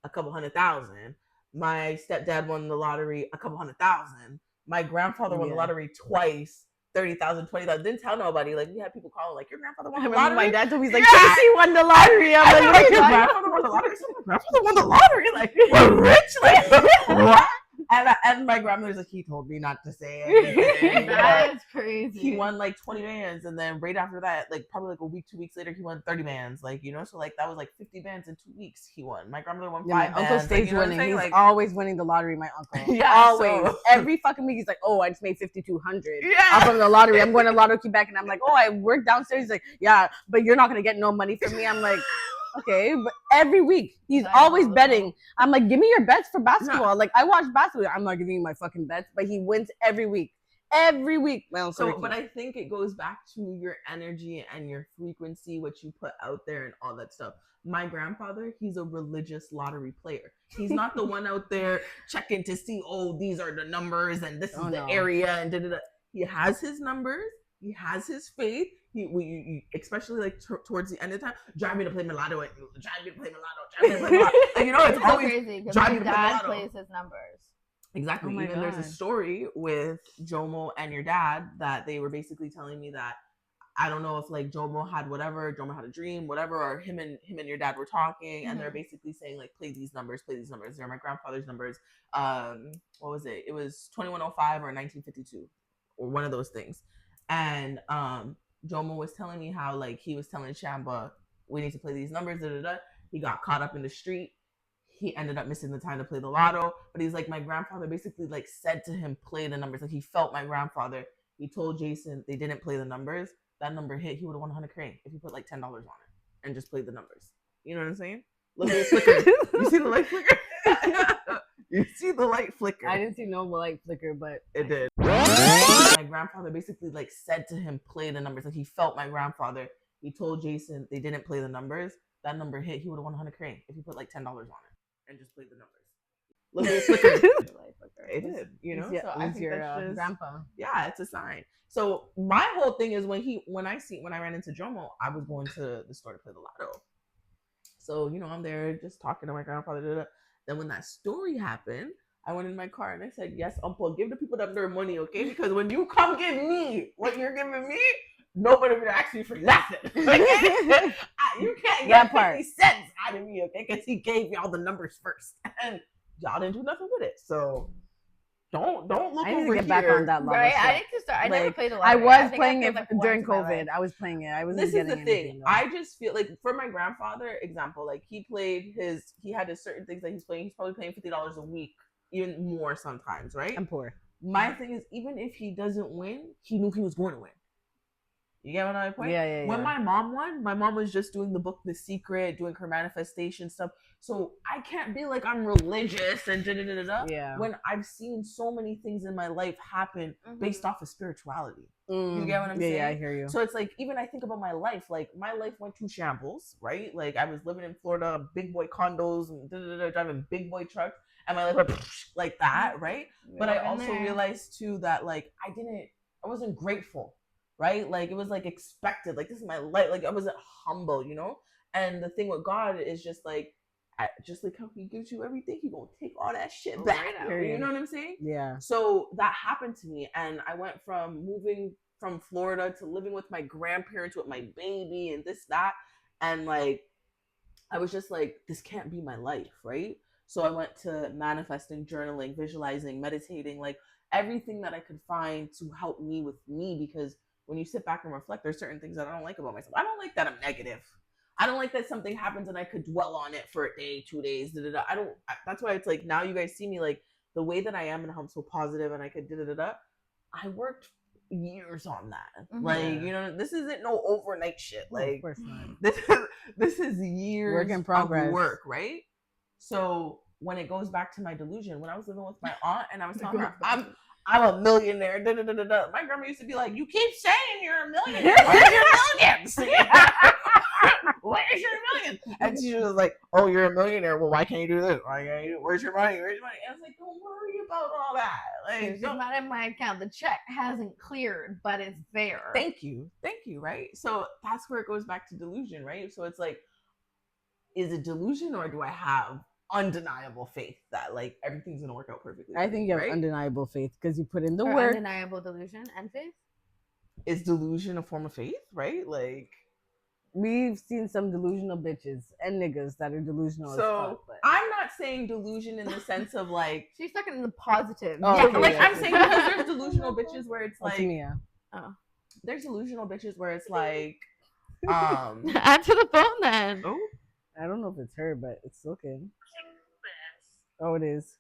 a couple $100,000. My stepdad won the lottery a couple $100,000. My grandfather won the lottery twice, 30,000, 20,000. Didn't tell nobody. Like we had people calling, like your grandfather won the lottery. My dad told me he's like, Casey won the lottery. I'm like, your grandfather won the lottery. So my grandfather won the lottery. Like we're rich. Like what? And my grandmother's like, he told me not to say anything. That's crazy. He won like 20 bands, and then right after that, like probably like a week, 2 weeks later, he won 30 bands. Like so like that was like 50 bands in 2 weeks. He won. My grandmother won 5 bands. My uncle stays winning. He's like, always winning the lottery. My uncle, always. So, every fucking week, he's like, "Oh, I just made 5,200 from the lottery. I'm going to Lotto Quebec," and I'm like, "Oh, I work downstairs." He's like, "Yeah, but you're not gonna get no money from me." I'm like, okay, but every week he's always betting. I'm like, give me your bets for basketball. No. Like I watch basketball. I'm not giving you my fucking bets, but he wins every week. Every week. But I think it goes back to your energy and your frequency, what you put out there and all that stuff. My grandfather, he's a religious lottery player. He's not the one out there checking to see, oh, these are the numbers and this is the area and da-da-da. He has his numbers. He has his faith. We especially like towards the end of the time, drive me to play Mulatto, drive me to play Mulatto, drive me to play Mulatto. And it's always crazy because my dad plays his numbers. Exactly. Oh Even God. There's a story with Jomo and your dad that they were basically telling me that I don't know if like Jomo had a dream, whatever, or him and your dad were talking, and they're basically saying like play these numbers. They're my grandfather's numbers. What was it? It was 2105 or 1952, or one of those things. And Jomo was telling me how like he was telling Shamba, we need to play these numbers, He got caught up in the street. He ended up missing the time to play the lotto. But he's like, my grandfather basically like said to him, play the numbers. Like he felt my grandfather. He told Jason they didn't play the numbers. That number hit, he would have won 100 crane if he put like $10 on it and just played the numbers. You know what I'm saying? Look at the flicker. You see the light flicker? You see the light flicker. I didn't see no light flicker, but it did. My grandfather basically like said to him, play the numbers. Like he felt my grandfather. He told Jason they didn't play the numbers. That number hit, he would have won 100 crane if he put like $10 on it and just played the numbers. Look at the flicker. It did, Yeah, so I think that's just, grandpa. Yeah, it's a sign. So my whole thing is when I ran into Jomo, I was going to the store to play the lotto. So I'm there just talking to my grandfather. Then when that story happened, I went in my car and I said, yes, Uncle, give the people that their money, okay? Because when you come give me what you're giving me, nobody would ask you for nothing. Okay? You can't get 50 cents out of me, okay? Because he gave y'all the numbers first. And y'all didn't do nothing with it. So don't look I need over to get here. back on that lotto. Right? Stuff. I need to start. I never played the lottery. I was playing it during COVID. I was playing it. I wasn't This is getting the thing. Anything, I just feel like for my grandfather, example, like he had his certain things that he's playing. He's probably paying $50 a week, even more sometimes, right? I'm poor. My thing is, even if he doesn't win, he knew he was going to win. You get what I'm saying? Yeah. When my mom won, my mom was just doing the book The Secret, doing her manifestation stuff. So I can't be like I'm religious and da-da-da-da-da. Yeah. When I've seen so many things in my life happen based off of spirituality. You get what I'm saying? Yeah, I hear you. So it's like, even I think about my life, like my life went to shambles, right? Like I was living in Florida, big boy condos and driving big boy trucks, and my life went like that, right? But I also realized too that like I wasn't grateful. Right? Like it was like expected. Like this is my life. Like I wasn't humble, And the thing with God is just like how he gives you everything, he gonna take all that shit back. You know what I'm saying? Yeah. So that happened to me, and I went from moving from Florida to living with my grandparents with my baby and this, that, and like I was just like, this can't be my life, right? So I went to manifesting, journaling, visualizing, meditating, like everything that I could find to help me with me, because when you sit back and reflect, there's certain things that I don't like about myself. I don't like that I'm negative. I don't like that something happens and I could dwell on it for a day, 2 days. That's why it's like now you guys see me like the way that I am and how I'm so positive and I could I worked years on that. Mhm. Like, Yeah. you know, this isn't no overnight shit. No, of Like, course not. this is years Work in progress. of work, right? So when it goes back to my delusion, when I was living with my aunt and I was telling her, I'm a millionaire. Da, da, da, da, da. My grandma used to be like, "You keep saying you're a millionaire. Where's your millions? Where's your millions?" And she was like, "Oh, you're a millionaire. Well, why can't you do this? Why can't you? Where's your money? Where's your money?" And I was like, "Don't worry about all that. Like, It's not in my account. The check hasn't cleared, but it's there. thank you, right?" So that's where it goes back to delusion, right? So it's like, is it delusion or do I have undeniable faith that like everything's gonna work out perfectly? I think you have right? undeniable faith because you put in the Or work. undeniable delusion and faith. Is delusion a form of faith, right? Like, We've seen some delusional bitches and niggas that are delusional as so fuck. But I'm not saying delusion in the sense of like, She's talking in the positive. Oh, yeah, okay, like yeah, I'm okay. saying because there's delusional bitches where it's that's like, Mia. there's delusional bitches where it's like, Answer the phone then. oh, I don't know if it's her, but it's looking. Oh, it is.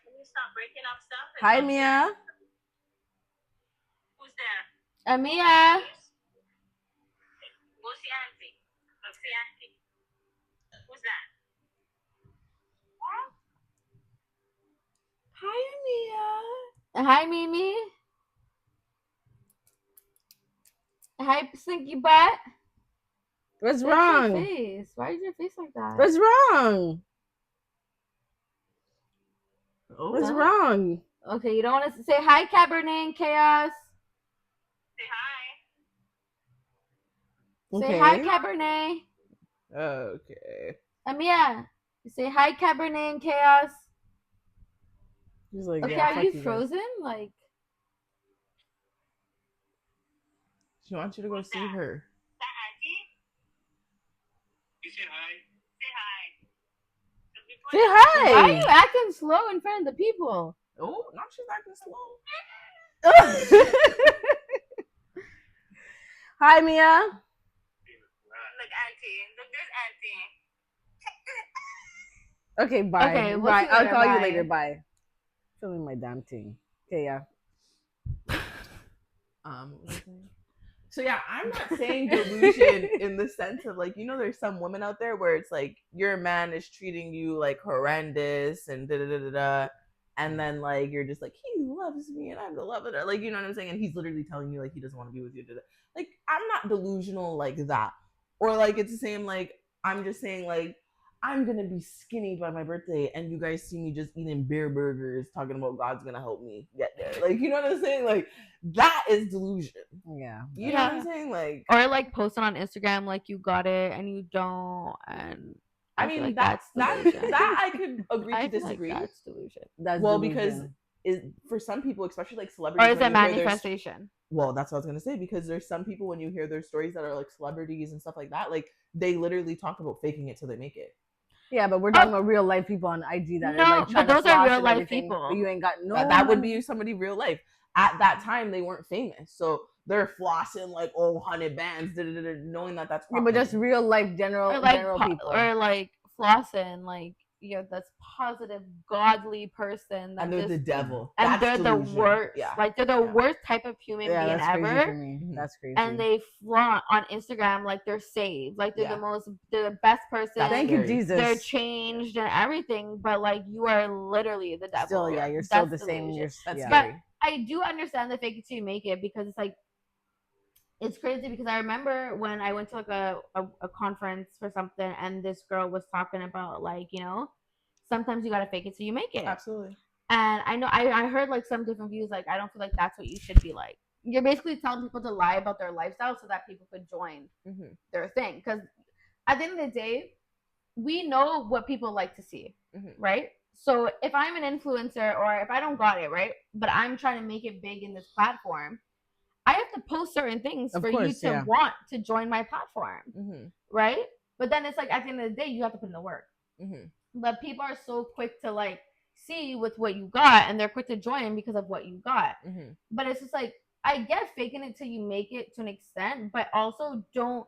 Can you stop breaking up stuff? Hi, Mia. Who's there? Amia. Who's the auntie? Who's the auntie? Who's that? hi, Mia. Hi, Mimi. Hi, Slinky Butt. What's Fix your wrong? face. Why is your face like that? What's wrong? Oh, What's Huh? wrong? Okay, you don't want to say hi, Cabernet&Chaos. Say hi. Say Okay. hi, Cabernet. okay. Amia, say hi, Cabernet&Chaos. She's like, Okay, yeah, are fuck you guys. frozen? Like, She wants you to go see her. That auntie? You say hi. Say hi. Say why are hi. you acting slow in front of the people? Oh, now she's acting slow. Hi, Mia. Look, auntie. Look, this auntie. Okay, bye. Okay, we'll bye. see I'll later, call you bye. later. Bye. Filming my damn thing. Okay, yeah. What was I saying? So yeah, I'm not saying delusion in the sense of like, you know, there's some women out there where it's like your man is treating you like horrendous and da da da da da, and then like you're just like, he loves me and I'm the love of it, like, you know what I'm saying, and he's literally telling you like he doesn't want to be with you. Da, da. Like, I'm not delusional like that, or like it's the same, like I'm just saying like I'm gonna be skinny by my birthday, and you guys see me just eating beer burgers, talking about God's gonna help me get there. Like, you know what I'm saying? Like, that is delusion. Yeah. You know what I'm saying? Like, Or like posting on Instagram like you got it and you don't, and I feel mean, like that delusion. I could agree I to feel like disagree. that's delusion. That's Well, delusion. because for some people, especially like celebrities, Or is when it you hear their- manifestation? well, that's what I was gonna say, because there's some people when you hear their stories that are like celebrities and stuff like that, like they literally talk about faking it till they make it. Yeah, but we're talking about real life people on IG that No, are like but trying to those are floss real and life everything, people. But you ain't got no. That would be somebody real life. At that time, they weren't famous, so they're flossing like 100 bands, knowing that that's Yeah, but just popular. real life general Or like general people. or like flossing, like you're this positive, godly person that and they're just, the devil. and That's they're delusion. the worst. Yeah. Like they're the Yeah. worst type of human Yeah, being that's crazy for ever. me. Mhm. That's crazy. And they flaunt on Instagram like they're saved, like they're Yeah. they're the best person. That's Thank you, scary. Jesus. They're changed and everything, but like you are literally the devil. Still, yeah, you're still the That's same. delusion. You're, That's yeah. scary. I do understand the fake it till you make it, because it's like, it's crazy, because I remember when I went to like a conference for something, and this girl was talking about like, you know, sometimes you gotta fake it till you make it. Absolutely. And I know I heard like some different views. Like, I don't feel like that's what you should be like. You're basically telling people to lie about their lifestyle so that people could join Mm-hmm. their thing. Because at the end of the day, we know what people like to see, right? So if I'm an influencer, or if I don't got it, right, but I'm trying to make it big in this platform, I have to post certain things Of for course, you to yeah. want to join my platform, Mm-hmm. right? But then it's like, at the end of the day, you have to put in the work. Mm-hmm. But people are so quick to like see you with what you got, and they're quick to join because of what you got. Mm-hmm. But it's just like, I get faking it till you make it to an extent, but also don't.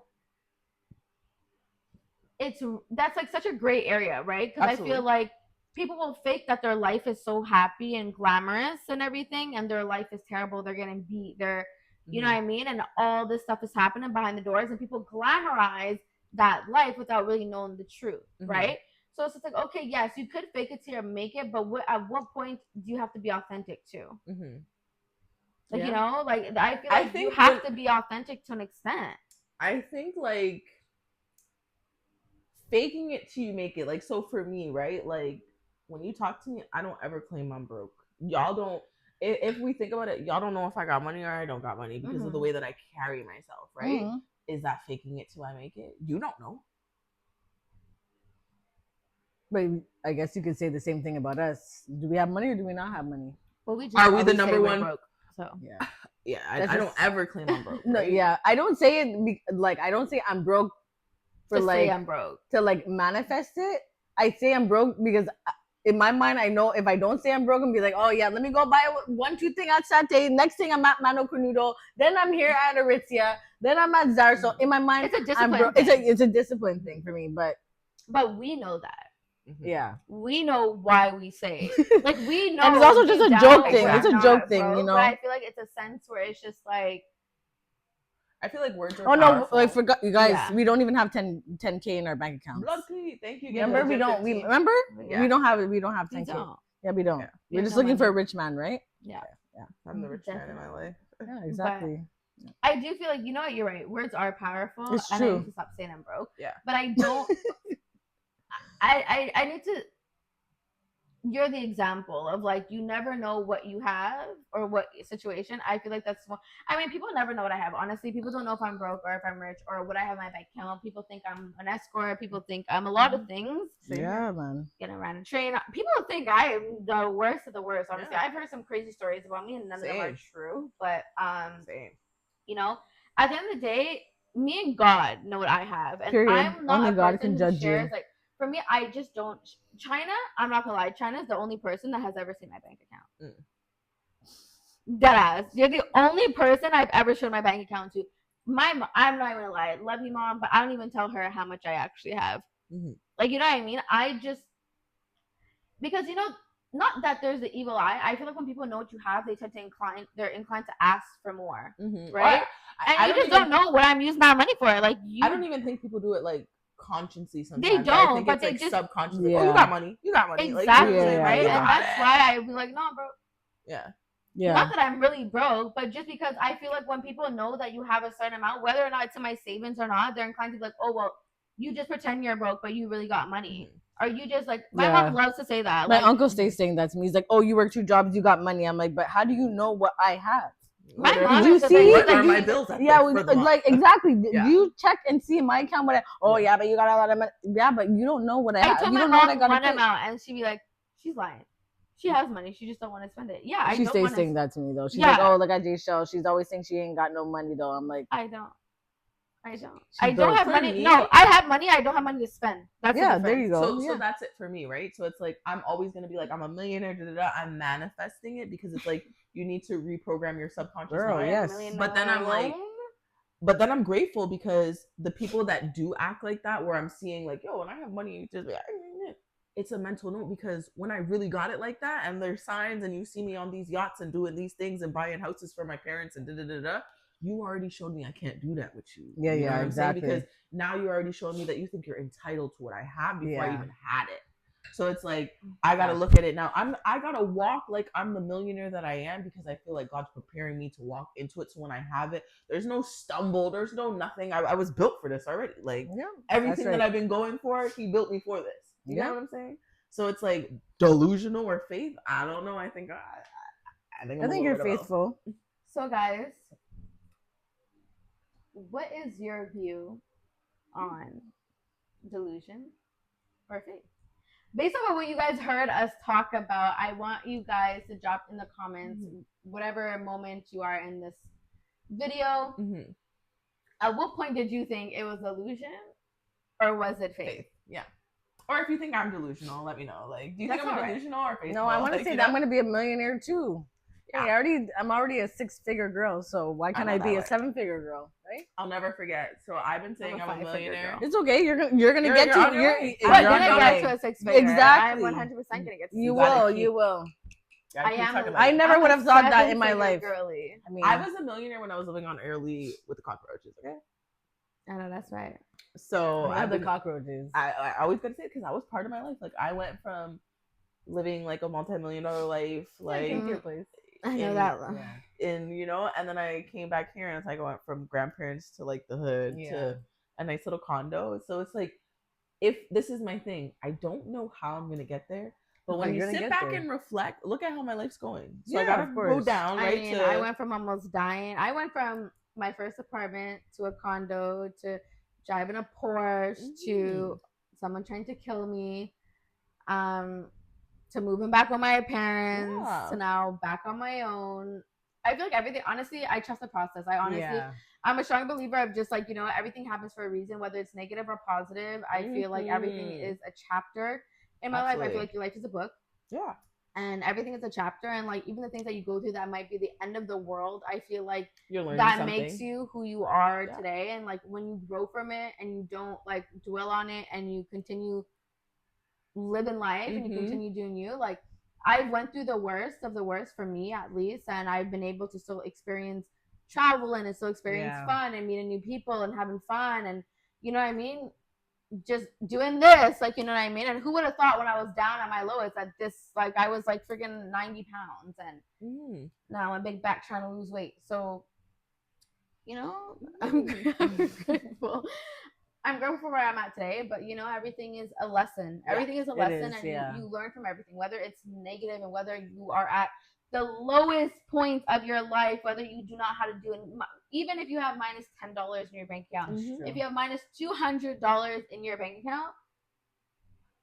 That's like such a gray area, right? Because I feel like people will fake that their life is so happy and glamorous and everything, and their life is terrible. They're getting beat. They're You know what I mean? And all this stuff is happening behind the doors, and people glamorize that life without really knowing the truth, right? So it's just like, okay, yes, you could fake it till you make it, but at what point do you have to be authentic too? Like, you know, like I feel like you have to be authentic to an extent. I think like faking it till you make it. Like, so for me, right? Like when you talk to me, I don't ever claim I'm broke. Y'all don't. If we think about it, y'all don't know if I got money or I don't got money because of the way that I carry myself, right? Is that faking it till I make it? You don't know. But I guess you could say the same thing about us. Do we have money or do we not have money? Well, we just are we the number one? Broke, so yeah. I don't ever claim I'm broke. Right? No, I don't say it like I don't say I'm broke for to like say I'm broke to like manifest it. I say I'm broke because in my mind, I know if I don't say I'm broke and be like, oh yeah, let me go buy 1-2 thing at Sate. Next thing I'm at Mano Cornudo. Then I'm here at Aritzia. Then I'm at Zara. So in my mind, it's a discipline. It's a discipline thing for me. But we know that. Yeah, we know why we say it. Like we know, and it's also just a joke thing. It's a joke thing, you know. But I feel like it's a sense where it's just like. I feel like words are powerful. No, I forgot, you guys. Yeah. We don't even have 10K in our bank account. Lucky, thank you. Remember, we don't. We remember we don't have 10K. Yeah, we don't. We're just looking for a rich man, right? Yeah. I'm the rich man in my life. Yeah, exactly. But I do feel like, you know what, you're right. Words are powerful. It's and true. I need to stop saying I'm broke. Yeah. But I don't. I need to. You're the example of like you never know what you have or what situation. I feel like that's. I mean, people never know what I have. Honestly, people don't know if I'm broke or if I'm rich or what I have in my bank account. People think I'm an escort. People think I'm a lot of things. Yeah, man. Getting around a train. People think I am the worst of the worst. Honestly, I've heard some crazy stories about me, and none of them are true. But you know, at the end of the day, me and God know what I have, and I'm not only a God person can judge who shares you. like. For me, I just don't. China, I'm not gonna lie. China is the only person that has ever seen my bank account. Deadass. You're the only person I've ever shown my bank account to. I'm not even gonna lie. Love you, mom, but I don't even tell her how much I actually have. Like, you know what I mean? I just because you know, not that there's the evil eye. I feel like when people know what you have, they're inclined to ask for more, right? And you just don't know what I'm using my money for. Like, I don't even think people do it like consciously sometimes. They don't, I think but it's they like just subconsciously. Yeah. Oh, you got money. Exactly, like, right? And that's why I'd be like, no, bro. Yeah. Not that I'm really broke, but just because I feel like when people know that you have a certain amount, whether or not it's in my savings or not, they're inclined to be like, oh, well, you just pretend you're broke, but you really got money. Or you just like, my mom loves to say that. My uncle stays saying that to me. He's like, oh, you work 2 jobs, you got money. I'm like, but how do you know what I have? My mom you see what are my bills at like exactly. You check and see in my account what I, but you got a lot of money. Yeah, but you don't know what I have. I told you my don't mom know what I got one amount, and she'd be like, she's lying. She has money, she just don't want to spend it. Yeah, she stays saying that to me though. She's like, oh, look at Jay Shell. She's always saying she ain't got no money though. I'm like, I don't have money. No, I have money. I don't have money to spend. That's there you go. So that's it for me, right? So it's like I'm always gonna be like I'm a millionaire. I'm manifesting it because it's like you need to reprogram your subconscious mind. Yes. But then I'm like, I'm grateful because the people that do act like that, where I'm seeing like, yo, when I have money, just like, it's a mental note because when I really got it like that, and there's signs, and you see me on these yachts and doing these things and buying houses for my parents and you already showed me I can't do that with you. Yeah, you know exactly. Because now you already showed me that you think you're entitled to what I have before I even had it. So it's like I gotta look at it now. I gotta walk like I'm the millionaire that I am because I feel like God's preparing me to walk into it. So when I have it, there's no stumble, there's no nothing. I was built for this already. Like everything that I've been going for, He built me for this. You know what I'm saying? So it's like delusional or faith. I don't know. I think you're faithful. So guys, what is your view on delusion or faith? Based on what you guys heard us talk about, I want you guys to drop in the comments whatever moment you are in this video. At what point did you think it was delusion or was it faith? Yeah. Or if you think I'm delusional, let me know. Like, do you think I'm delusional or faithful? No, I want to say that I'm going to be a millionaire too. Yeah. I'm already a 6-figure girl, so why can't I be a 7-figure girl, right? I'll never forget. So I've been saying I'm a millionaire. It's okay. You're gonna get to I'm gonna get to a 6-figure. Exactly. I'm 100% gonna get to. You will. Yeah, I keep am. talking a- about I it. never I'm would a have thought that in my seven-figure life. Girly. I mean, I was a millionaire when I was living on Early with the cockroaches. Okay, I know that's right. so I I've the been, cockroaches. I always gotta say it because that was part of my life. Like I went from living like a multi-million-dollar life, like Came to your place. I know in- that. Yeah. and then I came back here and it's like I went from grandparents to like the hood Yeah. to a nice little condo. So it's like, if this is my thing, I don't know how I'm gonna get there. But when But you you're gonna sit get back there. and reflect, look at how my life's going. So I Yeah, gotta of go course. down, I right? mean, to I went from almost dying. I went from my first apartment to a condo to driving a Porsche to someone trying to kill me, to moving back with my parents Yeah. to now back on my own. I feel like everything. Honestly, I trust the process. Yeah. I'm a strong believer of just like, everything happens for a reason, whether it's negative or positive. I feel like everything is a chapter in my life. I Absolutely. feel like your life is a book. Yeah. And everything is a chapter, and like even the things that you go through that might be the end of the world, I feel like You're learning that something. makes you who you are Yeah. today. And like when you grow from it and you don't like dwell on it and you continue living life and you continue doing you, like I went through the worst of the worst for me at least, and I've been able to still experience travel and still experience fun and meeting new people and having fun, and you know what I mean, just doing this, like, you know what I mean? And who would have thought when I was down at my lowest that this, like, I was like freaking 90 pounds and now I'm big back trying to lose weight. So, I'm grateful. I'm grateful for where I'm at today, but everything is a lesson. Everything is a lesson, is, and you learn from everything, whether it's negative and whether you are at the lowest point of your life, whether you do not know how to do it. Even if you have minus $10 in your bank account, if you have minus $200 in your bank account,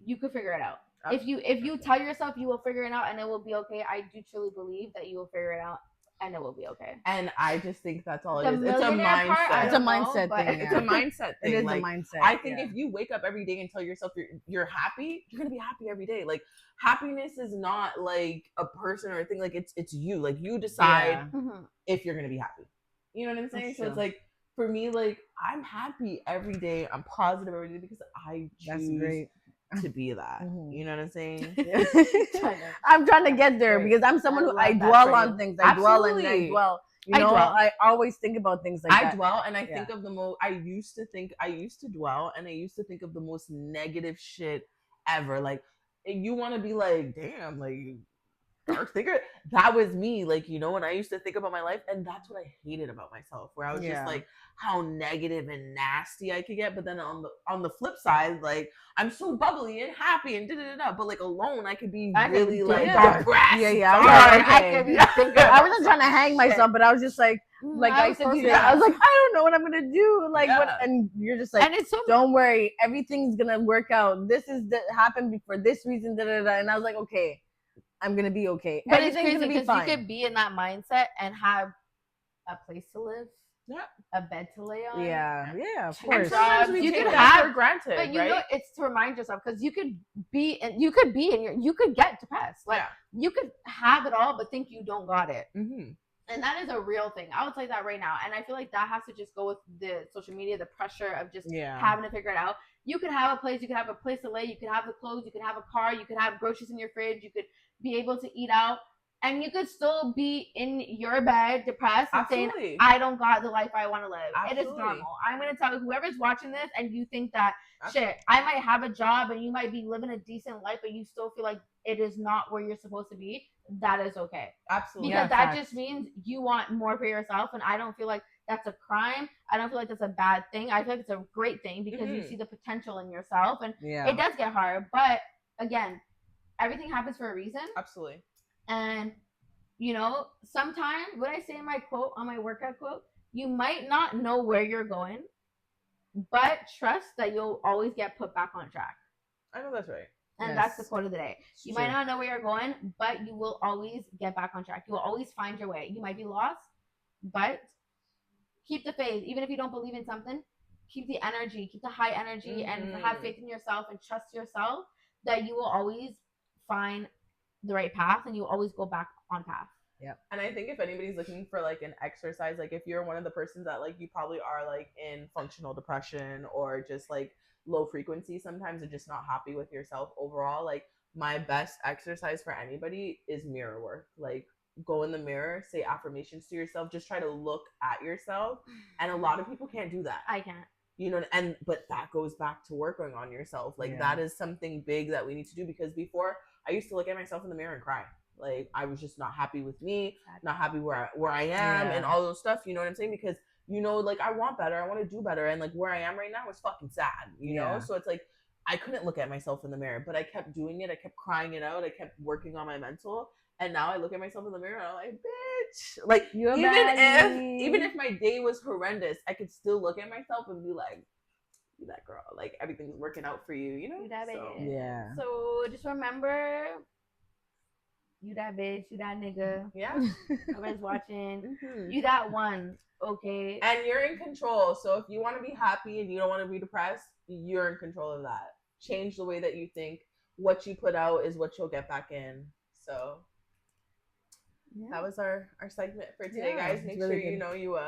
you could figure it out. If you tell yourself you will figure it out and it will be okay, I do truly believe that you will figure it out and it will be okay. And I just think that's all it The is. It's a millionaire part, mindset. I don't know, but- thing. It's a mindset thing. It is like, a mindset. I think if you wake up every day and tell yourself you're happy, you're gonna be happy every day. Like happiness is not like a person or a thing. Like it's you. Like you decide if you're gonna be happy. You know what I'm saying? That's so true. it's like for me, like I'm happy every day. I'm positive every day because I choose That's great. to be that. You know what I'm saying? I'm trying to get there Great. because I'm someone who I I love that dwell for on you. things. I dwell and I Absolutely. dwell. I dwell. I always think about things like I that. dwell and I Yeah. think of the most. I used to dwell and I used to think of the most negative shit ever. Like, you want to be like, damn, like dark thinker. That was me. Like, when I used to think about my life, and that's what I hated about myself. Where I was just like, how negative and nasty I could get. But then on the flip side, like I'm so bubbly and happy and da. But like alone, I could be really like depressed. Yeah. dark. I wasn't trying to hang myself, but I was just like I said to you, I was like, I don't know what I'm gonna do. Like, what? And you're just like, and it's so don't worry, everything's gonna work out. This is that happened for this reason. And I was like, okay, I'm gonna be okay. But Everything's it's gonna crazy be because fine. you could be in that mindset and have a place to live, Yeah. a bed to lay on. Yeah, of two course. And sometimes we You take could that have- for granted, But right? it's to remind yourself because you could get depressed. Like you could have it all, but think you don't got it. And that is a real thing. I would say that right now. And I feel like that has to just go with the social media, the pressure of just having to figure it out. You could have a place, you could have a place to lay, you could have the clothes, you could have a car, you could have groceries in your fridge, you could be able to eat out, and you could still be in your bed depressed and saying, I don't got the life I want to live. Absolutely. It is normal. I'm going to tell whoever's watching this and you think that, shit, I might have a job and you might be living a decent life, but you still feel like it is not where you're supposed to be, that is okay. Absolutely. Because that just means you want more for yourself, and I don't feel like that's a crime. I don't feel like that's a bad thing. I feel like it's a great thing because you see the potential in yourself, and it does get hard. But again, everything happens for a reason. Absolutely. And sometimes what I say in my quote, on my workout quote, you might not know where you're going, but trust that you'll always get put back on track. I know that's right. And that's the quote of the day. You might not know where you're going, but you will always get back on track. You will always find your way. You might be lost, but keep the faith. Even if you don't believe in something, keep the energy, keep the high energy, and have faith in yourself and trust yourself that you will always find the right path and you will always go back on path. Yeah. And I think if anybody's looking for like an exercise, like if you're one of the persons that like you probably are like in functional depression or just like low frequency sometimes and just not happy with yourself overall, like my best exercise for anybody is mirror work. Like, go in the mirror, say affirmations to yourself, just try to look at yourself. And a lot of people can't do that. I can't. But that goes back to working on yourself. Like, Yeah. that is something big that we need to do, because before I used to look at myself in the mirror and cry. Like, I was just not happy with me, not happy where I am, Yeah. and all those stuff. You know what I'm saying? Because like, I want better, I want to do better, and like where I am right now is fucking sad. You know, so it's like I couldn't look at myself in the mirror, but I kept doing it. I kept crying it out. I kept working on my mental, and now I look at myself in the mirror and I'm like, bitch. Like, You're even if my day was horrendous, I could still look at myself and be like, you that girl. Like, everything's working out for you. You know. You that So, bitch. Yeah. So just remember, you that bitch, you that nigga. yeah. Whoever's watching, Mhm. you that one. Okay. And you're in control. So if you want to be happy and you don't want to be depressed, you're in control of that. Change the way that you think. What you put out is what you'll get back in. So that was our segment for today, Yeah, guys. it's Make really sure you good. know you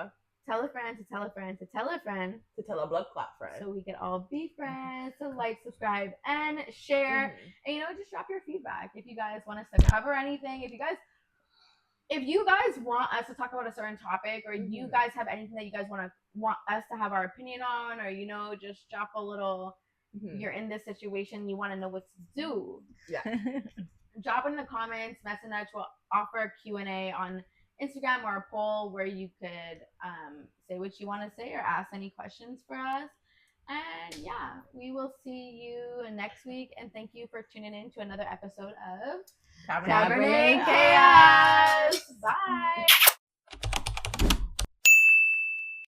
Tell a friend to tell a friend to tell a friend, to tell a blood clot friend. so we can all be friends. So like, subscribe, and share. Mhm. And just drop your feedback if you guys want us to cover anything. If you guys want us to talk about a certain topic, or you guys have anything that you guys want us to have our opinion on, or just drop a little. Mhm. You're in this situation, you want to know what to do. Yeah. Drop in the comments, message us. We'll offer a Q&A on Instagram, or a poll where you could say what you want to say or ask any questions for us. And yeah, we will see you next week. And thank you for tuning in to another episode of Cabernet Cabernet Chaos. Chaos. Bye.